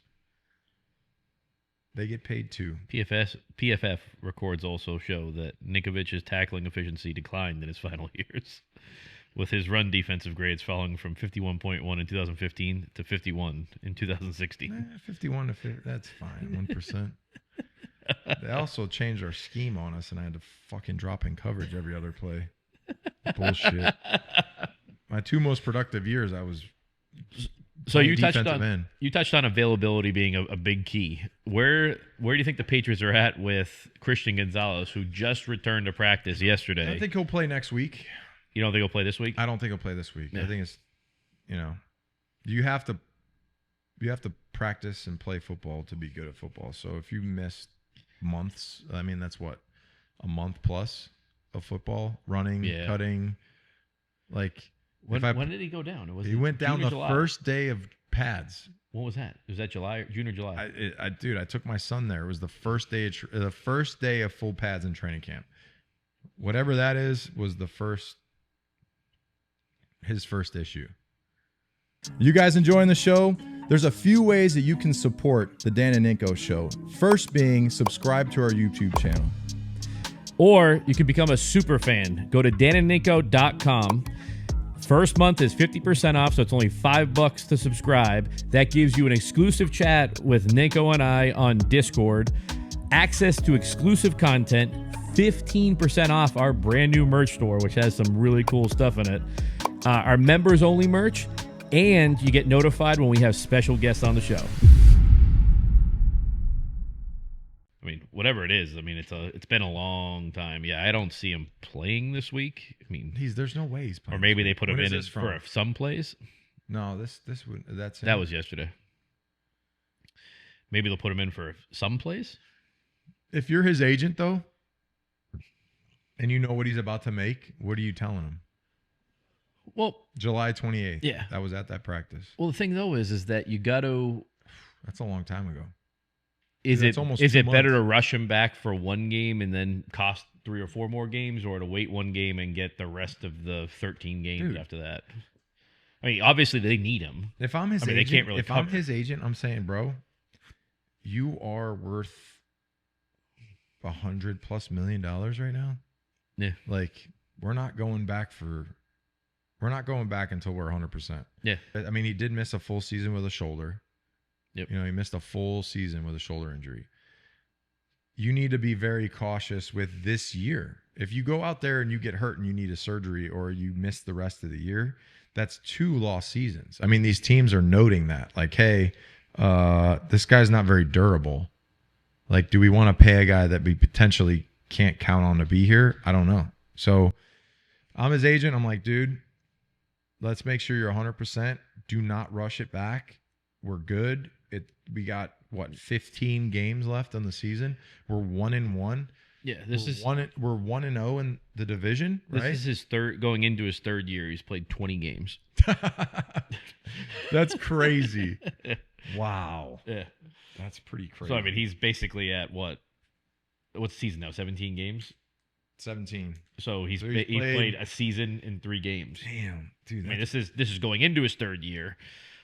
They get paid too. PFF records also show that Ninkovich's tackling efficiency declined in his final years, with his run defensive grades falling from 51.1 in 2015 to 51 in 2016. 51 to 50, that's fine, 1%. They also changed our scheme on us, and I had to fucking drop in coverage every other play. Bullshit. My 2 most productive years, I was... So you touched on availability being a big key. Where do you think the Patriots are at with Christian Gonzalez, who just returned to practice yesterday? I think he'll play next week. You don't think he'll play this week? I don't think he'll play this week. Yeah. I think it's, you have to practice and play football to be good at football. So if you miss months, I mean that's what, a month plus of football, running, cutting, like. When did he go down? He went down the first day of pads. What was that? Was that June or July? I took my son there. It was the first day of full pads in training camp. Whatever that is was his first issue. You guys enjoying the show? There's a few ways that you can support the Dan and Ninko Show. First being subscribe to our YouTube channel. Or you can become a super fan. Go to danandninko.com. First month is 50% off, so it's only $5 to subscribe. That gives you an exclusive chat with Ninko and I on Discord, access to exclusive content, 15% off our brand new merch store, which has some really cool stuff in it, our members only merch, and you get notified when we have special guests on the show. I mean, whatever it is, it's been a long time. Yeah, I don't see him playing this week. I mean, there's no way he's playing. Or maybe they put him in for some plays. No, that was yesterday. Maybe they'll put him in for some plays. If you're his agent though, and you know what he's about to make, what are you telling him? Well, July 28th. Yeah, that was at that practice. Well, the thing though is that you got to. That's a long time ago. Is it better to rush him back for one game and then cost 3 or 4 more games, or to wait 1 game and get the rest of the 13 games after that? I mean, obviously they need him. If I'm his agent, they can't really I'm cover. his agent, I'm saying, bro, you are worth $100+ million right now. Yeah. Like, we're not going back until we're 100%. Yeah. I mean, he did miss a full season with a shoulder. Yep. You know, he missed a full season with a shoulder injury. You need to be very cautious with this year. If you go out there and you get hurt and you need a surgery, or you miss the rest of the year, that's 2 lost seasons. I mean, these teams are noting that, like, hey, this guy's not very durable. Like, do we want to pay a guy that we potentially can't count on to be here? I don't know. So I'm his agent. I'm like, dude, let's make sure you're 100%. Do not rush it back. We're good. We got, 15 games left on the season. We're 1-1. Yeah, We're 1-0 in the division, right? This is his going into his 3rd year. He's played 20 games. That's crazy. Wow. Yeah. That's pretty crazy. So, I mean, he's basically at what's the season now? 17 games? 17. So he's So played a season in 3 games. Damn, dude. I mean, this is going into his 3rd year.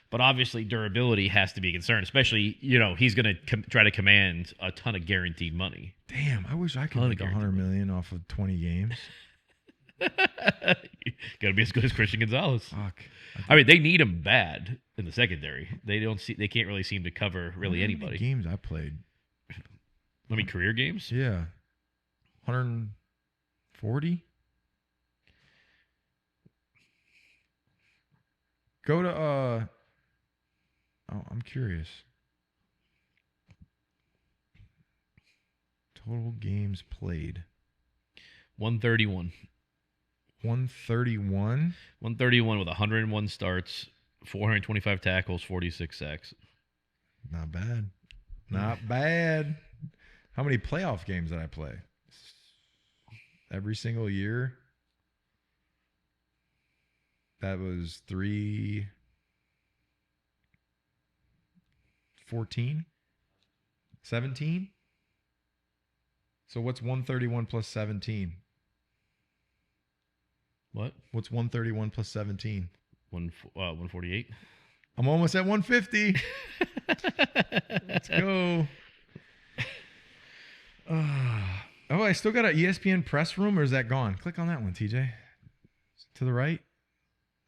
But obviously, durability has to be a concern, especially, he's going to try to command a ton of guaranteed money. Damn, I wish I could make $100 million off of 20 games. Got to be as good as Christian Gonzalez. Fuck. I mean, they need him bad in the secondary. They can't really seem to cover really How many anybody. games I played? I mean, career games? Yeah. 140? Go to I'm curious. Total games played. 131. 131? 131 with 101 starts, 425 tackles, 46 sacks. Not bad. Not bad. How many playoff games did I play? Every single year? That was 14? 17? So what's 131 plus 17? What? What's 131 plus 17? 148. I'm almost at 150. Let's go. Oh, I still got an ESPN press room, or is that gone? Click on that one, TJ. To the right.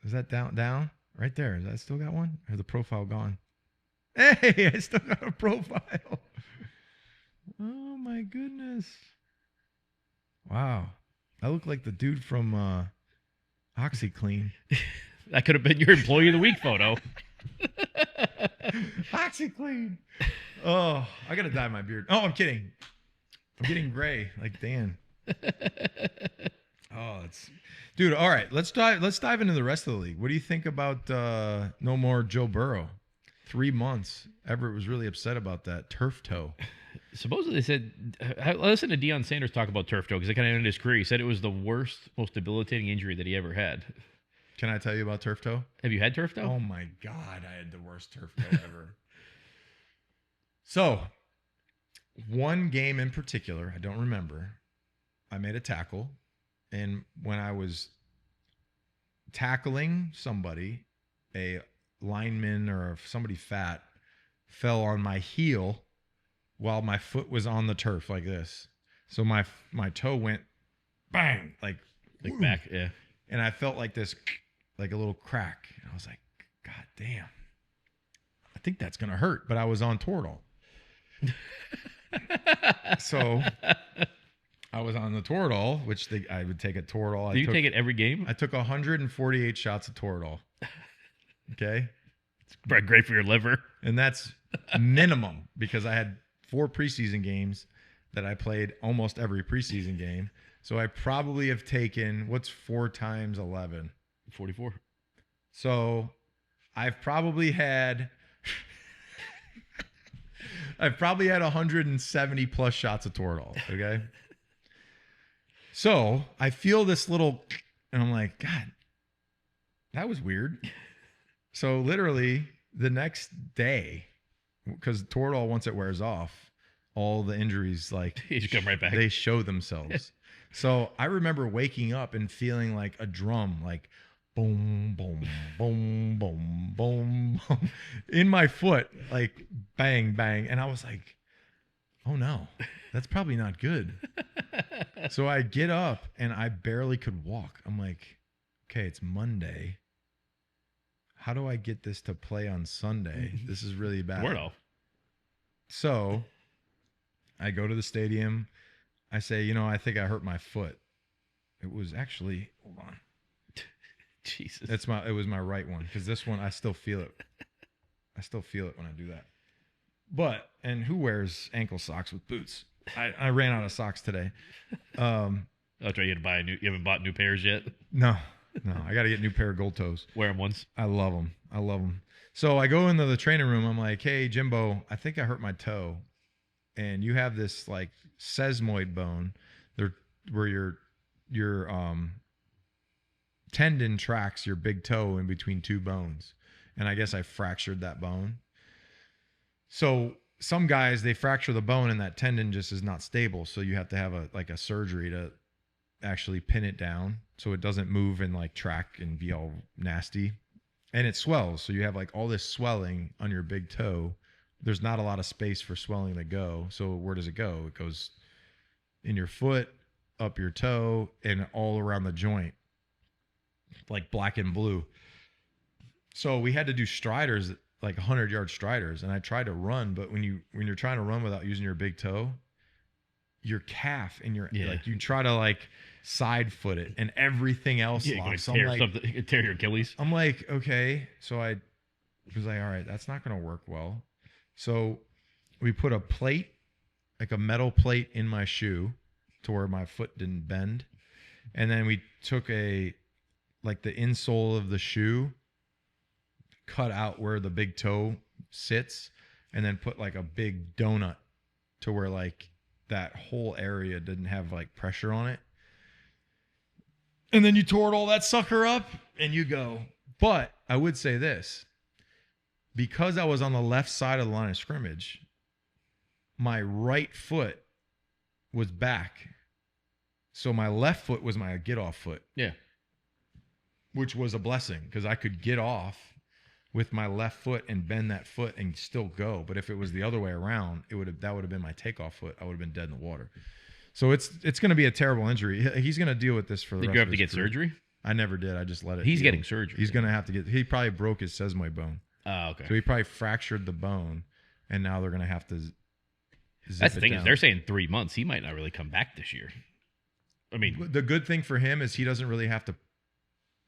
Is that down? Right there. Is that still got one? Or is the profile gone? Hey, I still got a profile. Oh, my goodness. Wow. I look like the dude from OxyClean. That could have been your Employee of the Week photo. OxyClean. Oh, I got to dye my beard. Oh, I'm kidding. I'm getting gray like Dan. Oh, it's... Dude, all right. Let's dive into the rest of the league. What do you think about no more Joe Burrow? 3 months. Everett was really upset about that turf toe. Supposedly they said, listen to Deion Sanders talk about turf toe because it kind of ended his career. He said it was the worst, most debilitating injury that he ever had. Can I tell you about turf toe? Have you had turf toe? Oh my God, I had the worst turf toe ever. So, one game in particular, I don't remember. I made a tackle, and when I was tackling somebody, a lineman or somebody fat fell on my heel while my foot was on the turf like this. So my toe went bang, like back, yeah. And I felt like this, like a little crack. And I was like, God damn. I think that's going to hurt. But I was on Toradol. So I was on the Toradol, which I would take a Toradol. Do you take it every game? I took 148 shots of Toradol. Okay. It's great for your liver. And that's minimum because I had 4 preseason games that I played almost every preseason game. So I probably have taken, what's 4 times 11? 44. So I've probably had 170 plus shots of Toradol. Okay. So I feel this little, and I'm like, God, that was weird. So literally the next day, because Toradol, once it wears off, all the injuries, like, You just come right back. They show themselves. So I remember waking up and feeling like a drum, like boom, boom, boom, boom, boom, boom in my foot, like bang, bang. And I was like, oh no, that's probably not good. So I get up and I barely could walk. I'm like, okay, it's Monday. How do I get this to play on Sunday? This is really bad. Word off. So I go to the stadium. I say, I think I hurt my foot. It was actually, hold on. Jesus. It was my right one, because this one I still feel it. I still feel it when I do that. But, and who wears ankle socks with boots? I ran out of socks today. I'll try you to buy you haven't bought new pairs yet? No, I got to get a new pair of gold toes. Wear them once. I love them. So I go into the training room. I'm like, hey, Jimbo, I think I hurt my toe. And you have this like sesamoid bone where your tendon tracks your big toe in between two bones. And I guess I fractured that bone. So some guys, they fracture the bone and that tendon just is not stable. So you have to have a surgery to actually pin it down so it doesn't move and like track and be all nasty. And it swells. So you have like all this swelling on your big toe. There's not a lot of space for swelling to go. So where does it go? It goes in your foot, up your toe, and all around the joint, like black and blue. So we had to do striders, like 100-yard striders, and I tried to run, but when you're trying to run without using your big toe, your calf and your like you try to like side foot it and everything else locks. So tear your Achilles. I'm like, okay. So I was like, all right, that's not going to work well. So we put a plate, like a metal plate in my shoe to where my foot didn't bend. And then we took the insole of the shoe, cut out where the big toe sits, and then put like a big donut to where like that whole area didn't have like pressure on it. And then you tore all that sucker up and you go. But I would say this, because I was on the left side of the line of scrimmage, my right foot was back. So my left foot was my get-off foot. Yeah. Which was a blessing because I could get off with my left foot and bend that foot and still go. But if it was the other way around, that would have been my takeoff foot. I would have been dead in the water. So it's going to be a terrible injury. He's going to deal with this for the rest of his career. Did you have to get surgery? I never did. I just let it. He's heal. getting surgery. He's going to have to get. He probably broke his sesamoid bone. Oh, okay. So he probably fractured the bone, and now they're going to have to. That's the thing is they're saying 3 months. He might not really come back this year. I mean, the good thing for him is he doesn't really have to.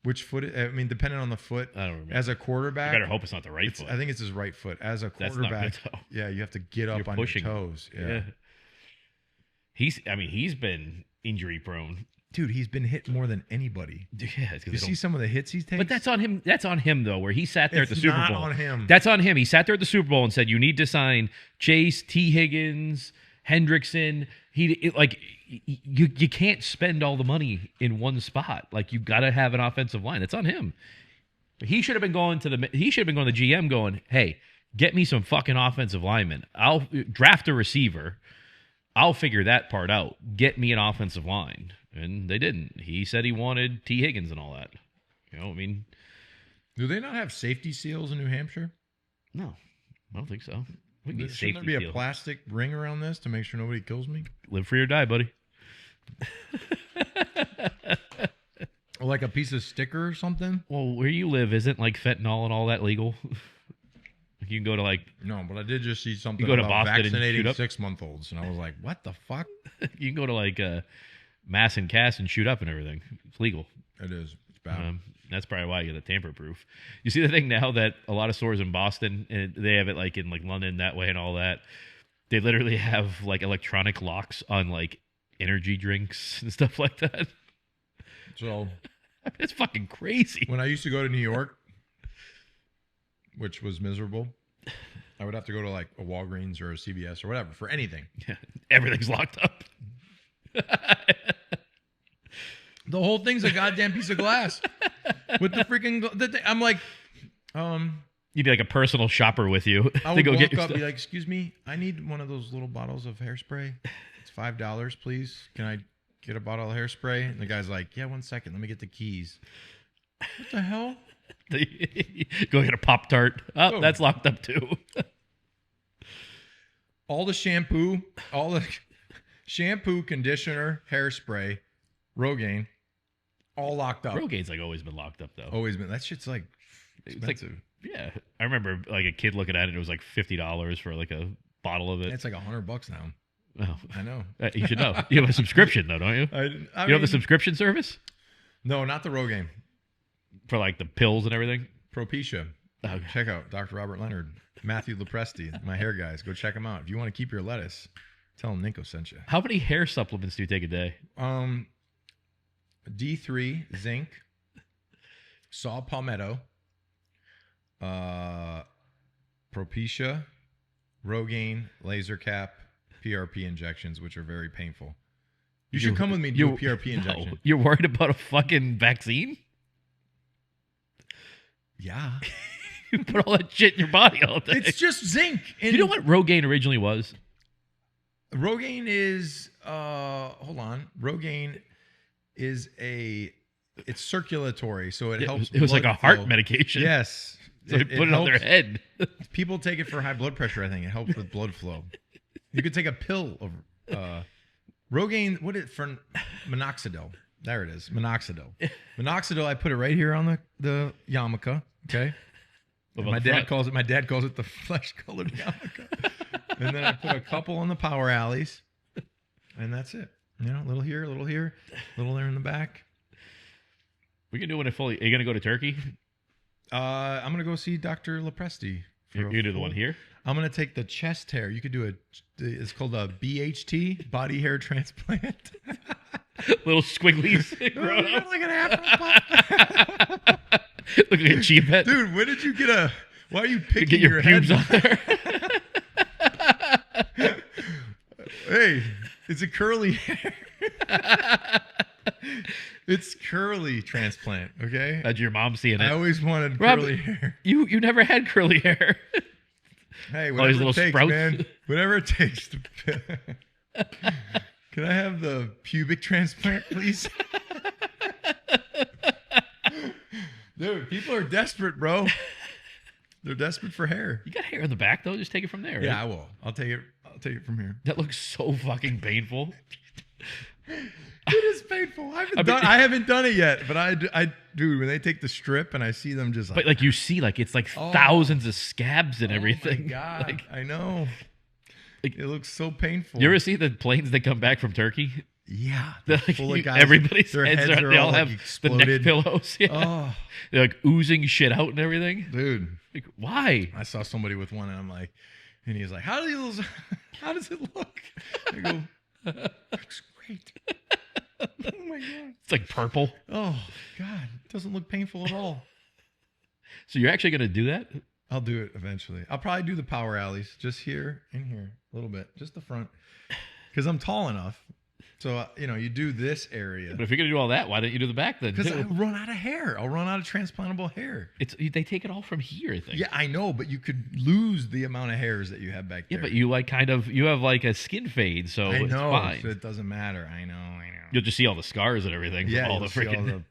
Which foot? I mean, depending on the foot. I don't remember. As a quarterback, you better hope it's not the right foot. I think it's his right foot. As a That's quarterback, not good, though. Yeah, you have to get up on your toes. Yeah. He's been injury prone. Dude, he's been hit more than anybody. Yeah, you see some of the hits he's taken. But that's on him. That's on him though, where he sat there at the Super Bowl. It's not on him. That's on him. He sat there at the Super Bowl and said, "You need to sign Chase, T. Higgins, Hendrickson." You can't spend all the money in one spot. Like you got to have an offensive line. It's on him. He should have been going to the GM going, "Hey, get me some fucking offensive linemen. I'll draft a receiver. I'll figure that part out. Get me an offensive line." And they didn't. He said he wanted T. Higgins and all that. I mean, do they not have safety seals in New Hampshire? No, I don't think so. Shouldn't there be a plastic ring around this to make sure nobody kills me? Live free or die, buddy. Or like a piece of sticker or something? Well, where you live isn't like fentanyl and all that legal. You can go to like... No, but I did just see something about Boston vaccinating 6-month-olds, and I was like, what the fuck? You can go to like Mass and Cass and shoot up and everything. It's legal. It is. It's bad. That's probably why you get the tamper-proof. You see the thing now that a lot of stores in Boston, and they have it like in like London that way and all that, they literally have like electronic locks on like energy drinks and stuff like that. So it's fucking crazy. When I used to go to New York, which was miserable, I would have to go to like a Walgreens or a CVS or whatever for anything. Yeah, everything's locked up. The whole thing's a goddamn piece of glass with the freaking. I'm like, you'd be like a personal shopper with you. I would walk up, and be like, "Excuse me, I need one of those little bottles of hairspray. It's $5, please. Can I get a bottle of hairspray. And the guy's like, yeah, 1 second. Let me get the keys. What the hell? Go get a Pop-Tart. Oh, that's locked up too. all the shampoo, conditioner, hairspray, Rogaine, all locked up. Rogaine's like always been locked up though. Always been. That shit's like expensive. Yeah, I remember like a kid looking at it. It was like $50 for like a bottle of it. It's like $100 now. Oh, I know. You should know. You have a subscription though, don't you? You have the subscription service No, not the Rogaine. for like the pills and everything. Propecia. Okay. Check out Dr. Robert Leonard, Matthew Lopresti, my hair guys. Go check them out. If you want to keep your lettuce, tell them Ninko sent you. How many hair supplements do you take a day? D3, zinc, saw palmetto, Propecia, Rogaine, laser cap, PRP injections, which are very painful. You should come with me and do a PRP injection. You're worried about a fucking vaccine? Yeah. You put all that shit in your body all day. It's just zinc. You know what Rogaine originally was? Rogaine is, hold on. Rogaine is it's circulatory, so it helps. It was like a heart flow. medication. Yes. So they put it on their head. People take it for high blood pressure, I think. It helps with blood flow. You could take a pill of Rogaine, for minoxidil. There it is, minoxidil. Minoxidil, I put it right here on the yarmulke, okay? My dad calls it the flesh-colored yarmulke. And then I put a couple on the power alleys, and that's it. You know, a little here, a little here, a little there in the back. We can do it fully. Are you going to go to Turkey? I'm going to go see Dr. Lopresti. You can do the one here? I'm going to take the chest hair. You could do it's called a BHT, body hair transplant. Little squigglies growing up. Like an afro. Look like a cheapette. Dude, when did you why are you picking get your pubes head? on there? Hey, it's a curly hair. It's curly transplant, okay? That's your mom seeing it. I always wanted Rob, curly hair. You never had curly hair. Hey, All these whatever little it takes, sprouts. man. Whatever it takes. Can I have the pubic transplant, please? Dude, people are desperate, bro. They're desperate for hair. You got hair in the back though. Just take it from there. Yeah, right? I will. I'll take it from here. That looks so fucking painful. It is painful. I haven't done it yet, but I dude, when they take the strip and I see them just But like you see, like it's like thousands of scabs and everything. Oh my God, like, I know. Like, it looks so painful. You ever see the planes that come back from Turkey? Yeah, They're like, full of guys. everybody's Their heads heads are, are they all all, have like, the neck exploded. pillows. Yeah. Oh, They're like oozing shit out and everything. dude. Like, why? I saw somebody with one, and I'm like, and he's like, how does it look? I go, looks great. Oh my God. It's like purple. Oh God, it doesn't look painful at all. So you're actually going to do that? I'll do it eventually. I'll probably do the power alleys just here and here, a little bit, just the front, because I'm tall enough. So you do this area. But if you're going to do all that, why don't you do the back then? Because too? I'll run out of hair. I'll run out of transplantable hair. They take it all from here, I think. Yeah, I know, but you could lose the amount of hairs that you have back there. Yeah, but you have like a skin fade, so I know, it's fine. so it doesn't matter. I know. You'll just see all the scars and everything. Yeah, all you'll the see all freaking. the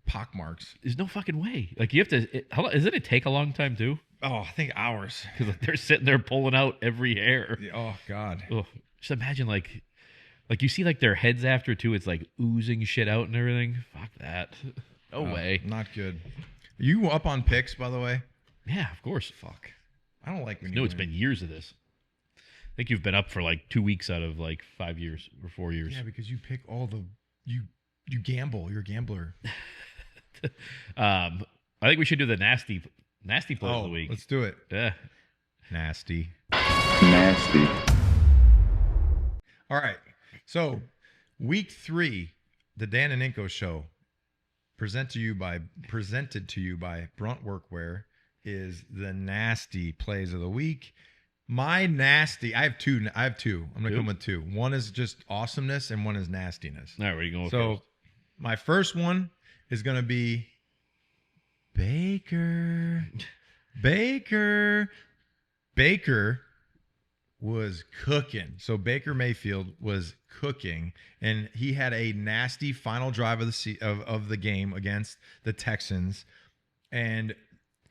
pock marks. There's no fucking way. Like you have to. How long? Doesn't it take a long time too? Oh, I think hours. Because they're sitting there pulling out every hair. Oh God. Ugh. Just imagine like you see like their heads after too. It's like oozing shit out and everything. Fuck that. No way. Not good. Are you up on picks, by the way? Yeah, of course. Fuck. I don't like when No, you it's been years of this. I think you've been up for like 2 weeks out of like 5 years or 4 years. Yeah, because you pick all the you gamble. You're a gambler. I think we should do the nasty play of the week. Let's do it. Yeah. Nasty. Nasty. All right. So, week 3, the Dan and Ninko Show, presented to you by Brunt Workwear, is the nasty plays of the week. My nasty, I have two. I'm going to come with 2. One is just awesomeness, and one is nastiness. All right, where are you going with So, first? my first one is going to be Baker. was cooking. So Baker Mayfield was cooking, and he had a nasty final drive of the game against the Texans, and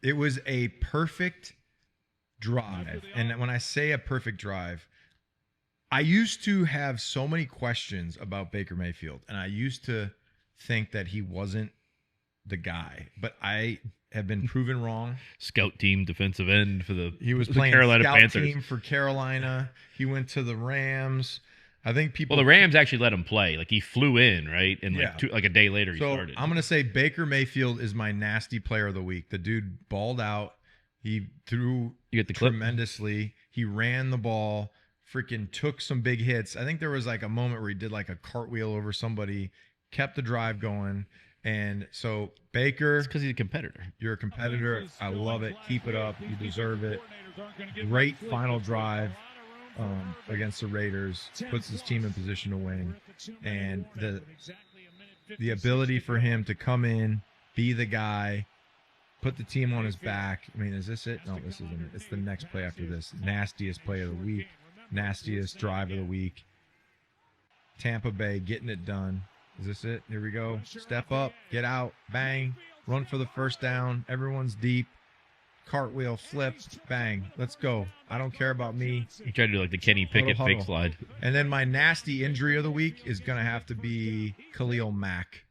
it was a perfect drive. And when I say a perfect drive, I used to have so many questions about Baker Mayfield, and I used to think that he wasn't the guy, but I have been proven wrong. Scout team defensive end for the He was the playing Carolina scout Panthers. team for Carolina. He went to the Rams. I think people. Well, the Rams actually let him play. Like he flew in, right, and Yeah. like a day later he So started. I'm gonna say Baker Mayfield is my nasty player of the week. The dude balled out. He threw You get the clip? tremendously. He ran the ball. Freaking took some big hits. I think there was like a moment where he did like a cartwheel over somebody, kept the drive going. And so Baker, It's because he's a competitor. you're a competitor. I love it. Keep it up. You deserve it. Great final drive against the Raiders. Puts his team in position to win. And the ability for him to come in, be the guy, put the team on his back. I mean, is this it? No, this isn't it. It's the next play after this. Nastiest play of the week. Nastiest drive of the week. Tampa Bay getting it done. Is this it? Here we go. Step up, get out, bang, run for the first down. Everyone's deep. Cartwheel, flip, bang. Let's go. I don't care about me. He tried to do like the Kenny Pickett Huddle, fake huddle. slide. And then my nasty injury of the week is going to have to be Khalil Mack.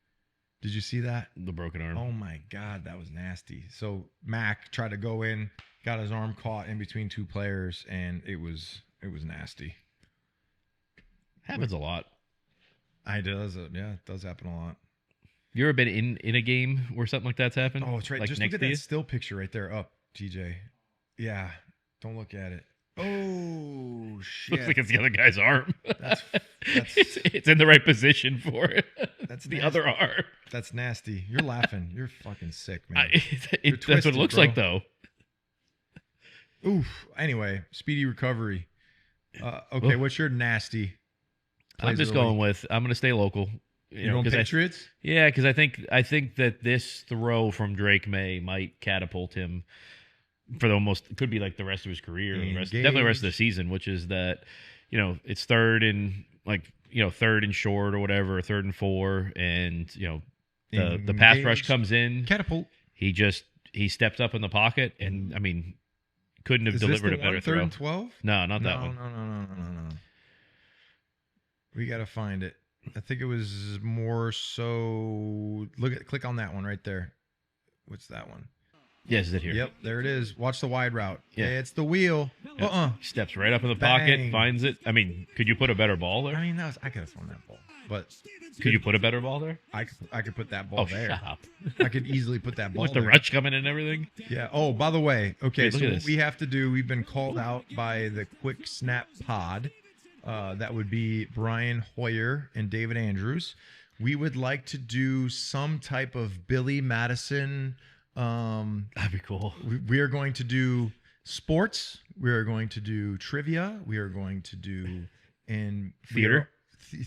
Did you see that? The broken arm. Oh, my God. That was nasty. So Mack tried to go in, got his arm caught in between two players, and it was nasty. Happens a lot. It does happen a lot. You ever been in a game where something like that's happened? Oh, it's right. Like Just next look at to that you? still picture right there up, TJ. Yeah. Don't look at it. Oh, shit. Looks like it's the other guy's arm. That's it's in the right position for it. That's the nasty. other arm. That's nasty. You're laughing. You're fucking sick, man. That's what twisted, it looks bro. like, though. Oof. Anyway, speedy recovery. Okay, Oof. what's your nasty? I'm plays just of the going week? with. I'm going to stay local. You going 'cause Patriots? Yeah, because I think that this throw from Drake May might catapult him for the almost could be like the rest of his career, definitely the rest of the season. Which is that it's third and short or whatever, 3rd and 4, and the pass rush Engaged. comes in. Catapult. He steps up in the pocket, and I mean couldn't have Is this delivered the a better one, throw. 3rd and 12? No, not that one. No. We got to find it. I think it was more so. Click on that one right there. What's that one? Yes, is it here? Yep, there it is. Watch the wide route. Yeah. It's the wheel. Yeah. Steps right up in the pocket, Bang. finds it. I mean, could you put a better ball I there? mean, I could have thrown that ball, but Could you put a better ball there? I could put that ball Oh, there. shut up. I could easily put that ball With the there. rush coming and everything? Yeah. Oh, by the way, okay. Hey, So look at what this. we have to do, we've been called out by the Quick Snap Pod. That would be Brian Hoyer and David Andrews. We would like to do some type of Billy Madison. That'd be cool. We are going to do sports. We are going to do trivia. We are going to do Theater.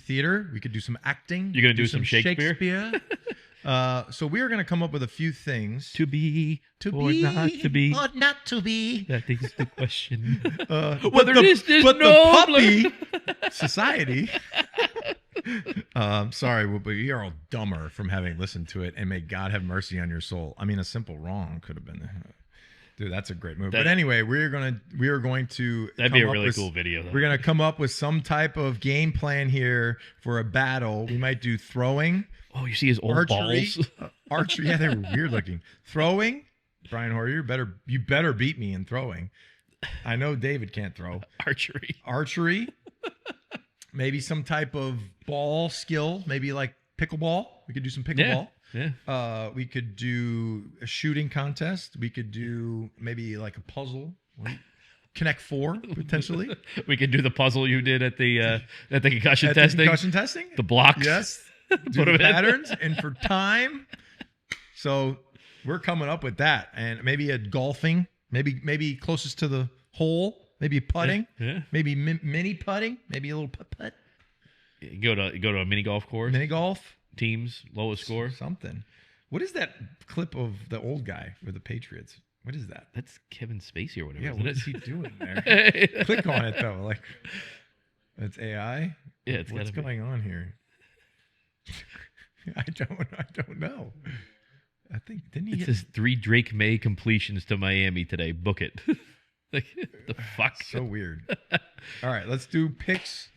Theater. We could do some acting. You're gonna do some Shakespeare? So we are going to come up with a few things. To be To or be not to be. or not to be. That is the question. Whether there's but no the puppy society. Sorry, but we are all dumber from having listened to it, and may God have mercy on your soul. I mean, a simple wrong could have been. Dude, that's a great movie. But anyway, we are going to. That'd be a come up really with- cool video, though. We're going to come up with some type of game plan here for a battle. We might do throwing, Oh, you see his old archery, balls? archery. Yeah, they were weird looking. Throwing, Brian Hoyer, you better beat me in throwing. I know David can't throw. Archery. Maybe some type of ball skill. Maybe like pickleball. We could do some pickleball. Yeah. We could do a shooting contest. We could do maybe like a puzzle. Connect 4 potentially. We could do the puzzle you did at the concussion At the testing. concussion testing. The blocks. Yes. Put Do 'em the in. patterns and for time. So we're coming up with that, and maybe a golfing. Maybe closest to the hole. Maybe putting. Yeah. Maybe mini putting. Maybe a little putt. You go to a mini golf course. Mini golf. Teams lowest score. Something. What is that clip of the old guy with the Patriots? What is that? That's Kevin Spacey or whatever. Yeah, isn't what it? is he doing there? Click on it though. Like, it's AI. Yeah, it's what's gotta be. going on here? I don't know. I think didn't he? It says 3 Drake May completions to Miami today. Book it. Like, the fuck? So weird. All right, let's do picks.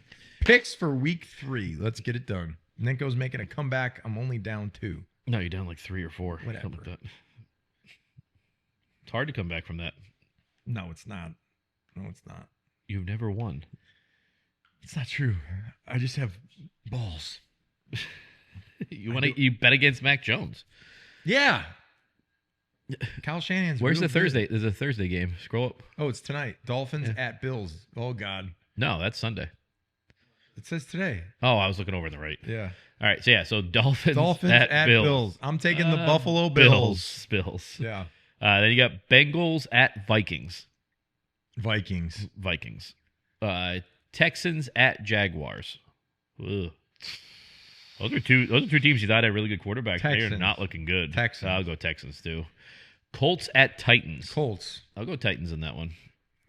Picks for week 3. Let's get it done. Ninko's making a comeback. I'm only down 2. No, you're down like 3 or 4. Whatever. Something like that. It's hard to come back from that. No, it's not. No, it's not. You've never won. It's not true. I just have balls. You bet against Mac Jones. Yeah. Kyle Shanahan's. Where's real the good. Thursday? There's a Thursday game. Scroll up. Oh, it's tonight. Dolphins at Bills. Oh God. No, that's Sunday. It says today. Oh, I was looking over on the right. Yeah. All right, so so Dolphins at Bills. I'm taking the Buffalo Bills. Bills. Yeah. Then you got Bengals at Vikings. Vikings. Texans at Jaguars. Ugh. Those are two teams you thought had really good quarterbacks. They are Texans. not looking good. Texans. I'll go Texans too. Colts at Titans. Colts. I'll go Titans in that one.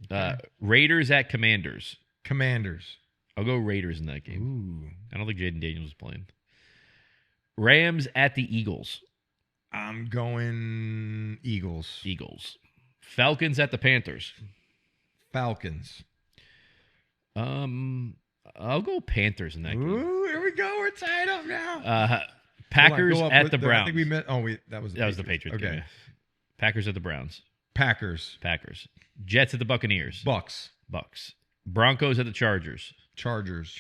Okay. Raiders at Commanders. Commanders. I'll go Raiders in that game. Ooh. I don't think Jaden Daniels is playing. Rams at the Eagles. I'm going Eagles. Falcons at the Panthers. Falcons. I'll go Panthers in that game. Ooh, here we go. We're tied up now. Packers Hold on, go up at with the Browns. I think we met. Oh, that was the Patriots. Okay. Game, yeah. Packers at the Browns. Packers. Jets at the Buccaneers. Bucks. Broncos at the Chargers. Chargers.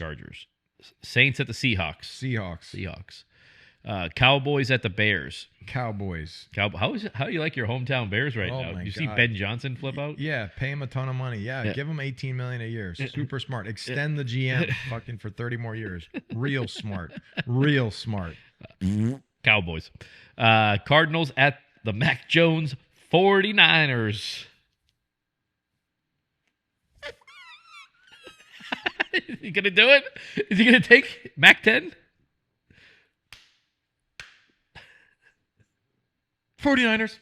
Saints at the Seahawks. Seahawks. Cowboys at the Bears. Cowboys. How do you like your hometown Bears right Oh now? my Did you see God. Ben Johnson flip out? Yeah, pay him a ton of money. Yeah, give him $18 million a year. Super smart. Extend the GM fucking for 30 more years. Real smart. Cowboys. Cardinals at the Mac Jones 49ers. Is he going to do it? Is he going to take Mac 10? 49ers.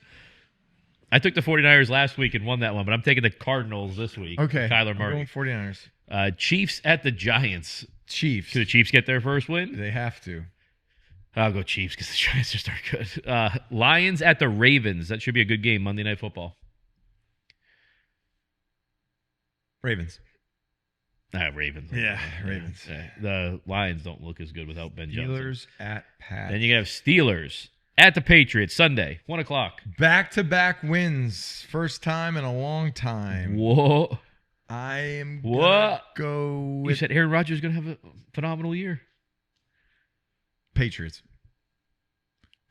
I took the 49ers last week and won that one, but I'm taking the Cardinals this week. Okay. Kyler I'm Murray. going 49ers. Chiefs at the Giants. Chiefs. Should the Chiefs get their first win? They have to. I'll go Chiefs because the Giants just aren't good. Lions at the Ravens. That should be a good game, Monday Night Football. Ravens. Ravens. Yeah, Ravens. The Lions don't look as good without Ben Johnson. Steelers at Pats. Then you have Steelers at the Patriots Sunday, 1:00. Back-to-back wins. First time in a long time. Whoa. I am What? gonna go You with said Aaron Rodgers is going to have a phenomenal year. Patriots.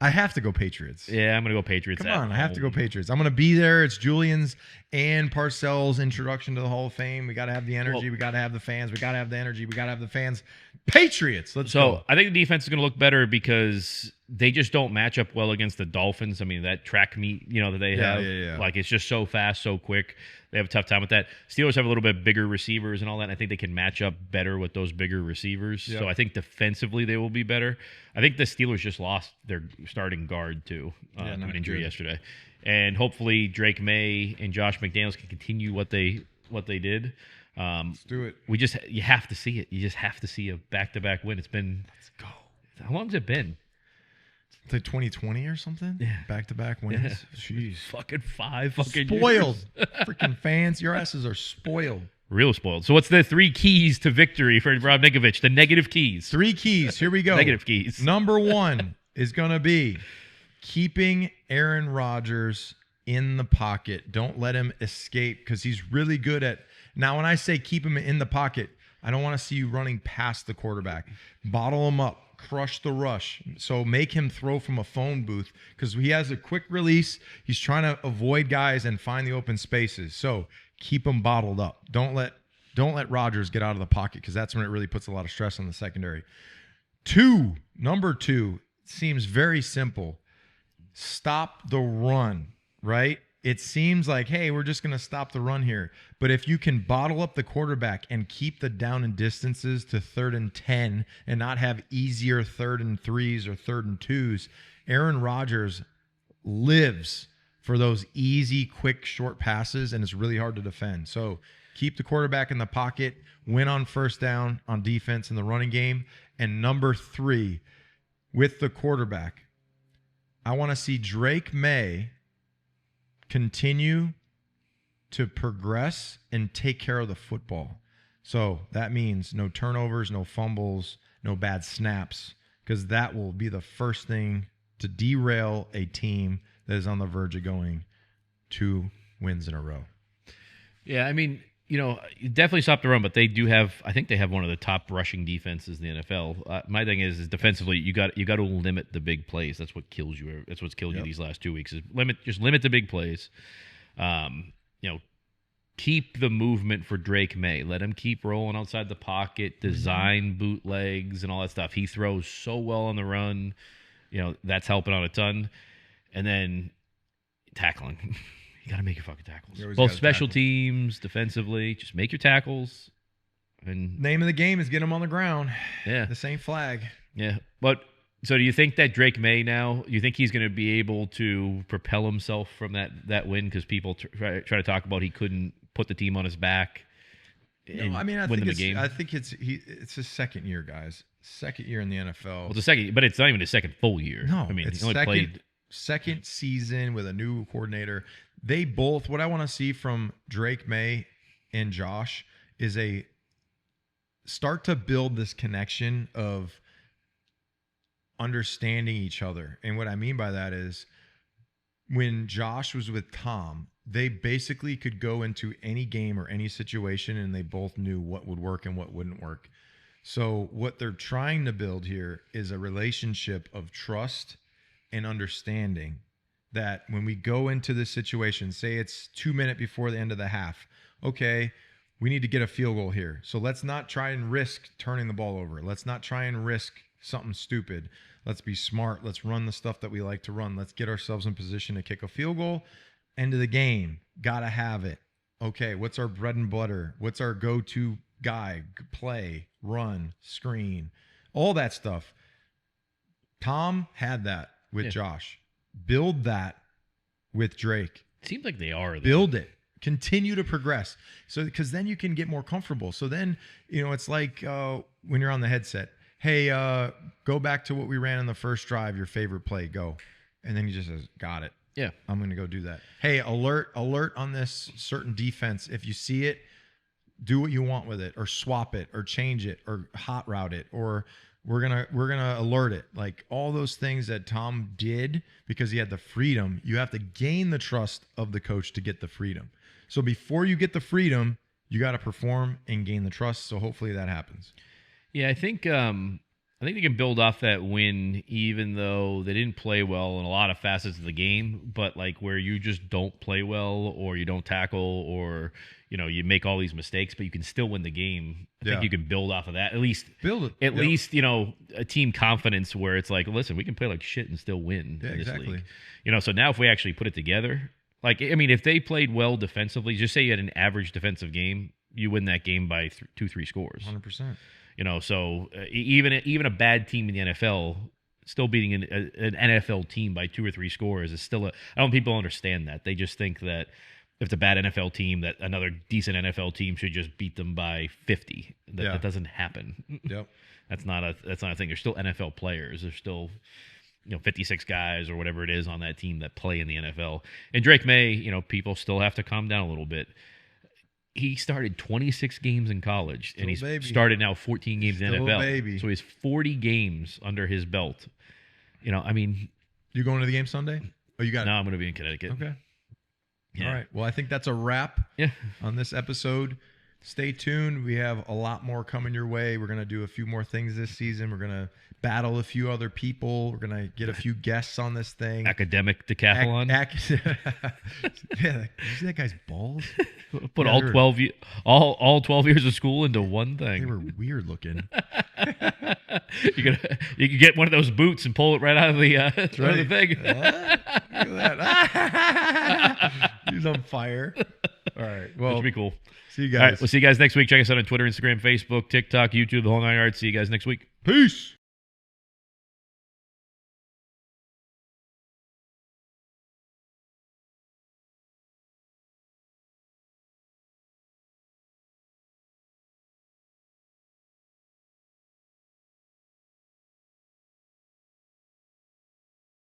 I have to go Patriots. Yeah, I'm going to go Patriots. Come at on, I have to go home. Patriots. I'm going to be there. It's Julian's and Parcells' introduction to the Hall of Fame. We got to have the energy. Well- We got to have the fans. We got to have the energy. We got to have the fans. Patriots. Let's So go. I think the defense is going to look better because they just don't match up well against the Dolphins. I mean, that track meet, that they Yeah, have, yeah. like it's just so fast, so quick. They have a tough time with that. Steelers have a little bit bigger receivers and all that. And I think they can match up better with those bigger receivers. Yep. So I think defensively they will be better. I think the Steelers just lost their starting guard too to not an injury good. yesterday, and hopefully Drake May and Josh McDaniels can continue what they did. Let's do it. You have to see it. You just have to see a back-to-back win. It's been Let's go. how long has it been? It's like 2020 or something? Yeah. Back-to-back wins. Jeez. Fucking 5 fucking Spoiled. years. Freaking fans. Your asses are spoiled. Real spoiled. So what's the 3 keys to victory for Rob Ninkovich? The negative keys. 3 keys. Here we go. Negative keys. Number 1 is going to be keeping Aaron Rodgers in the pocket. Don't let him escape because he's really good at. Now, when I say keep him in the pocket, I don't want to see you running past the quarterback. Bottle him up. Crush the rush. So make him throw from a phone booth because he has a quick release. He's trying to avoid guys and find the open spaces. So keep him bottled up. Don't let Rodgers get out of the pocket because that's when it really puts a lot of stress on the secondary. Number 2 seems very simple. Stop the run, right? It seems like, hey, we're just going to stop the run here. But if you can bottle up the quarterback and keep the down and distances to 3rd and 10 and not have easier 3rd and 3s or 3rd and 2s, Aaron Rodgers lives for those easy, quick, short passes, and it's really hard to defend. So keep the quarterback in the pocket, win on first down on defense in the running game. And number 3, with the quarterback, I want to see Drake May continue to progress and take care of the football. So that means no turnovers, no fumbles, no bad snaps, because that will be the first thing to derail a team that is on the verge of going 2 wins in a row. Yeah, I mean, you definitely stop the run, but they do have. I think they have one of the top rushing defenses in the NFL. My thing is defensively, you got to limit the big plays. That's what kills you. That's what's killed you these last 2 weeks. Is limit the big plays. Keep the movement for Drake May. Let him keep rolling outside the pocket, design bootlegs and all that stuff. He throws so well on the run. That's helping out a ton. And then tackling. You got to make your fucking tackles. Both special teams, defensively. Just make your tackles. And name of the game is get them on the ground. Yeah. The same flag. Yeah. But so do you think that Drake May now, you think he's going to be able to propel himself from that win? Because people try to talk about he couldn't put the team on his back. I think it's his second year, guys. Second year in the NFL. Well, the second, but it's not even his second full year. No, I mean, it's he only played second season with a new coordinator. They both, what I want to see from Drake May and Josh is a start to build this connection of understanding each other. And what I mean by that is when Josh was with Tom, they basically could go into any game or any situation and they both knew what would work and what wouldn't work. So what they're trying to build here is a relationship of trust and understanding that when we go into this situation, say it's 2 minutes before the end of the half, okay, we need to get a field goal here. So let's not try and risk turning the ball over. Let's not try and risk something stupid. Let's be smart. Let's run the stuff that we like to run. Let's get ourselves in position to kick a field goal. End of the game. Got to have it. Okay, what's our bread and butter? What's our go-to guy? Play, run, screen, all that stuff. Tom had that with Josh. Build that with Drake. Seems like they are. Build it. Continue to progress. So, because then you can get more comfortable. So then, it's like when you're on the headset. Hey, go back to what we ran in the first drive, your favorite play, go. And then he just says, got it. Yeah. I'm going to go do that. Hey, alert on this certain defense. If you see it, do what you want with it or swap it or change it or hot route it or we're going to alert it. Like all those things that Tom did because he had the freedom, you have to gain the trust of the coach to get the freedom. So before you get the freedom, you got to perform and gain the trust. So hopefully that happens. Yeah, I think they can build off that win, even though they didn't play well in a lot of facets of the game. But like where you just don't play well, or you don't tackle, or you make all these mistakes, but you can still win the game. I think you can build off of that. At least build it. At least a team confidence where it's like, listen, we can play like shit and still win in this league. So now if we actually put it together, like I mean, if they played well defensively, just say you had an average defensive game, you win that game by 2-3 scores. 100%. So even a bad team in the NFL still beating an NFL team by 2 or 3 scores is still I don't think people understand that. They just think that if it's a bad NFL team, that another decent NFL team should just beat them by 50. That doesn't happen. Yep. That's not a thing. There's still NFL players. There's still 56 guys or whatever it is on that team that play in the NFL. And Drake May, people still have to calm down a little bit. He started 26 games in college, and he's started now 14 games in the NFL. So he has 40 games under his belt. I mean, you going to the game Sunday? Oh, you got it. No, I'm going to be in Connecticut. Okay. Yeah. All right. Well, I think that's a wrap on this episode. Stay tuned. We have a lot more coming your way. We're going to do a few more things this season. We're going to battle a few other people. We're going to get a few guests on this thing. Academic decathlon. Yeah, you see that guy's balls? Put all 12 years of school into one thing. They were weird looking. You can get one of those boots and pull it right out of the thing. Look at that. He's on fire. All right. Well, which would be cool. See you guys. All right, we'll see you guys next week. Check us out on Twitter, Instagram, Facebook, TikTok, YouTube, the whole 9 yards. See you guys next week. Peace.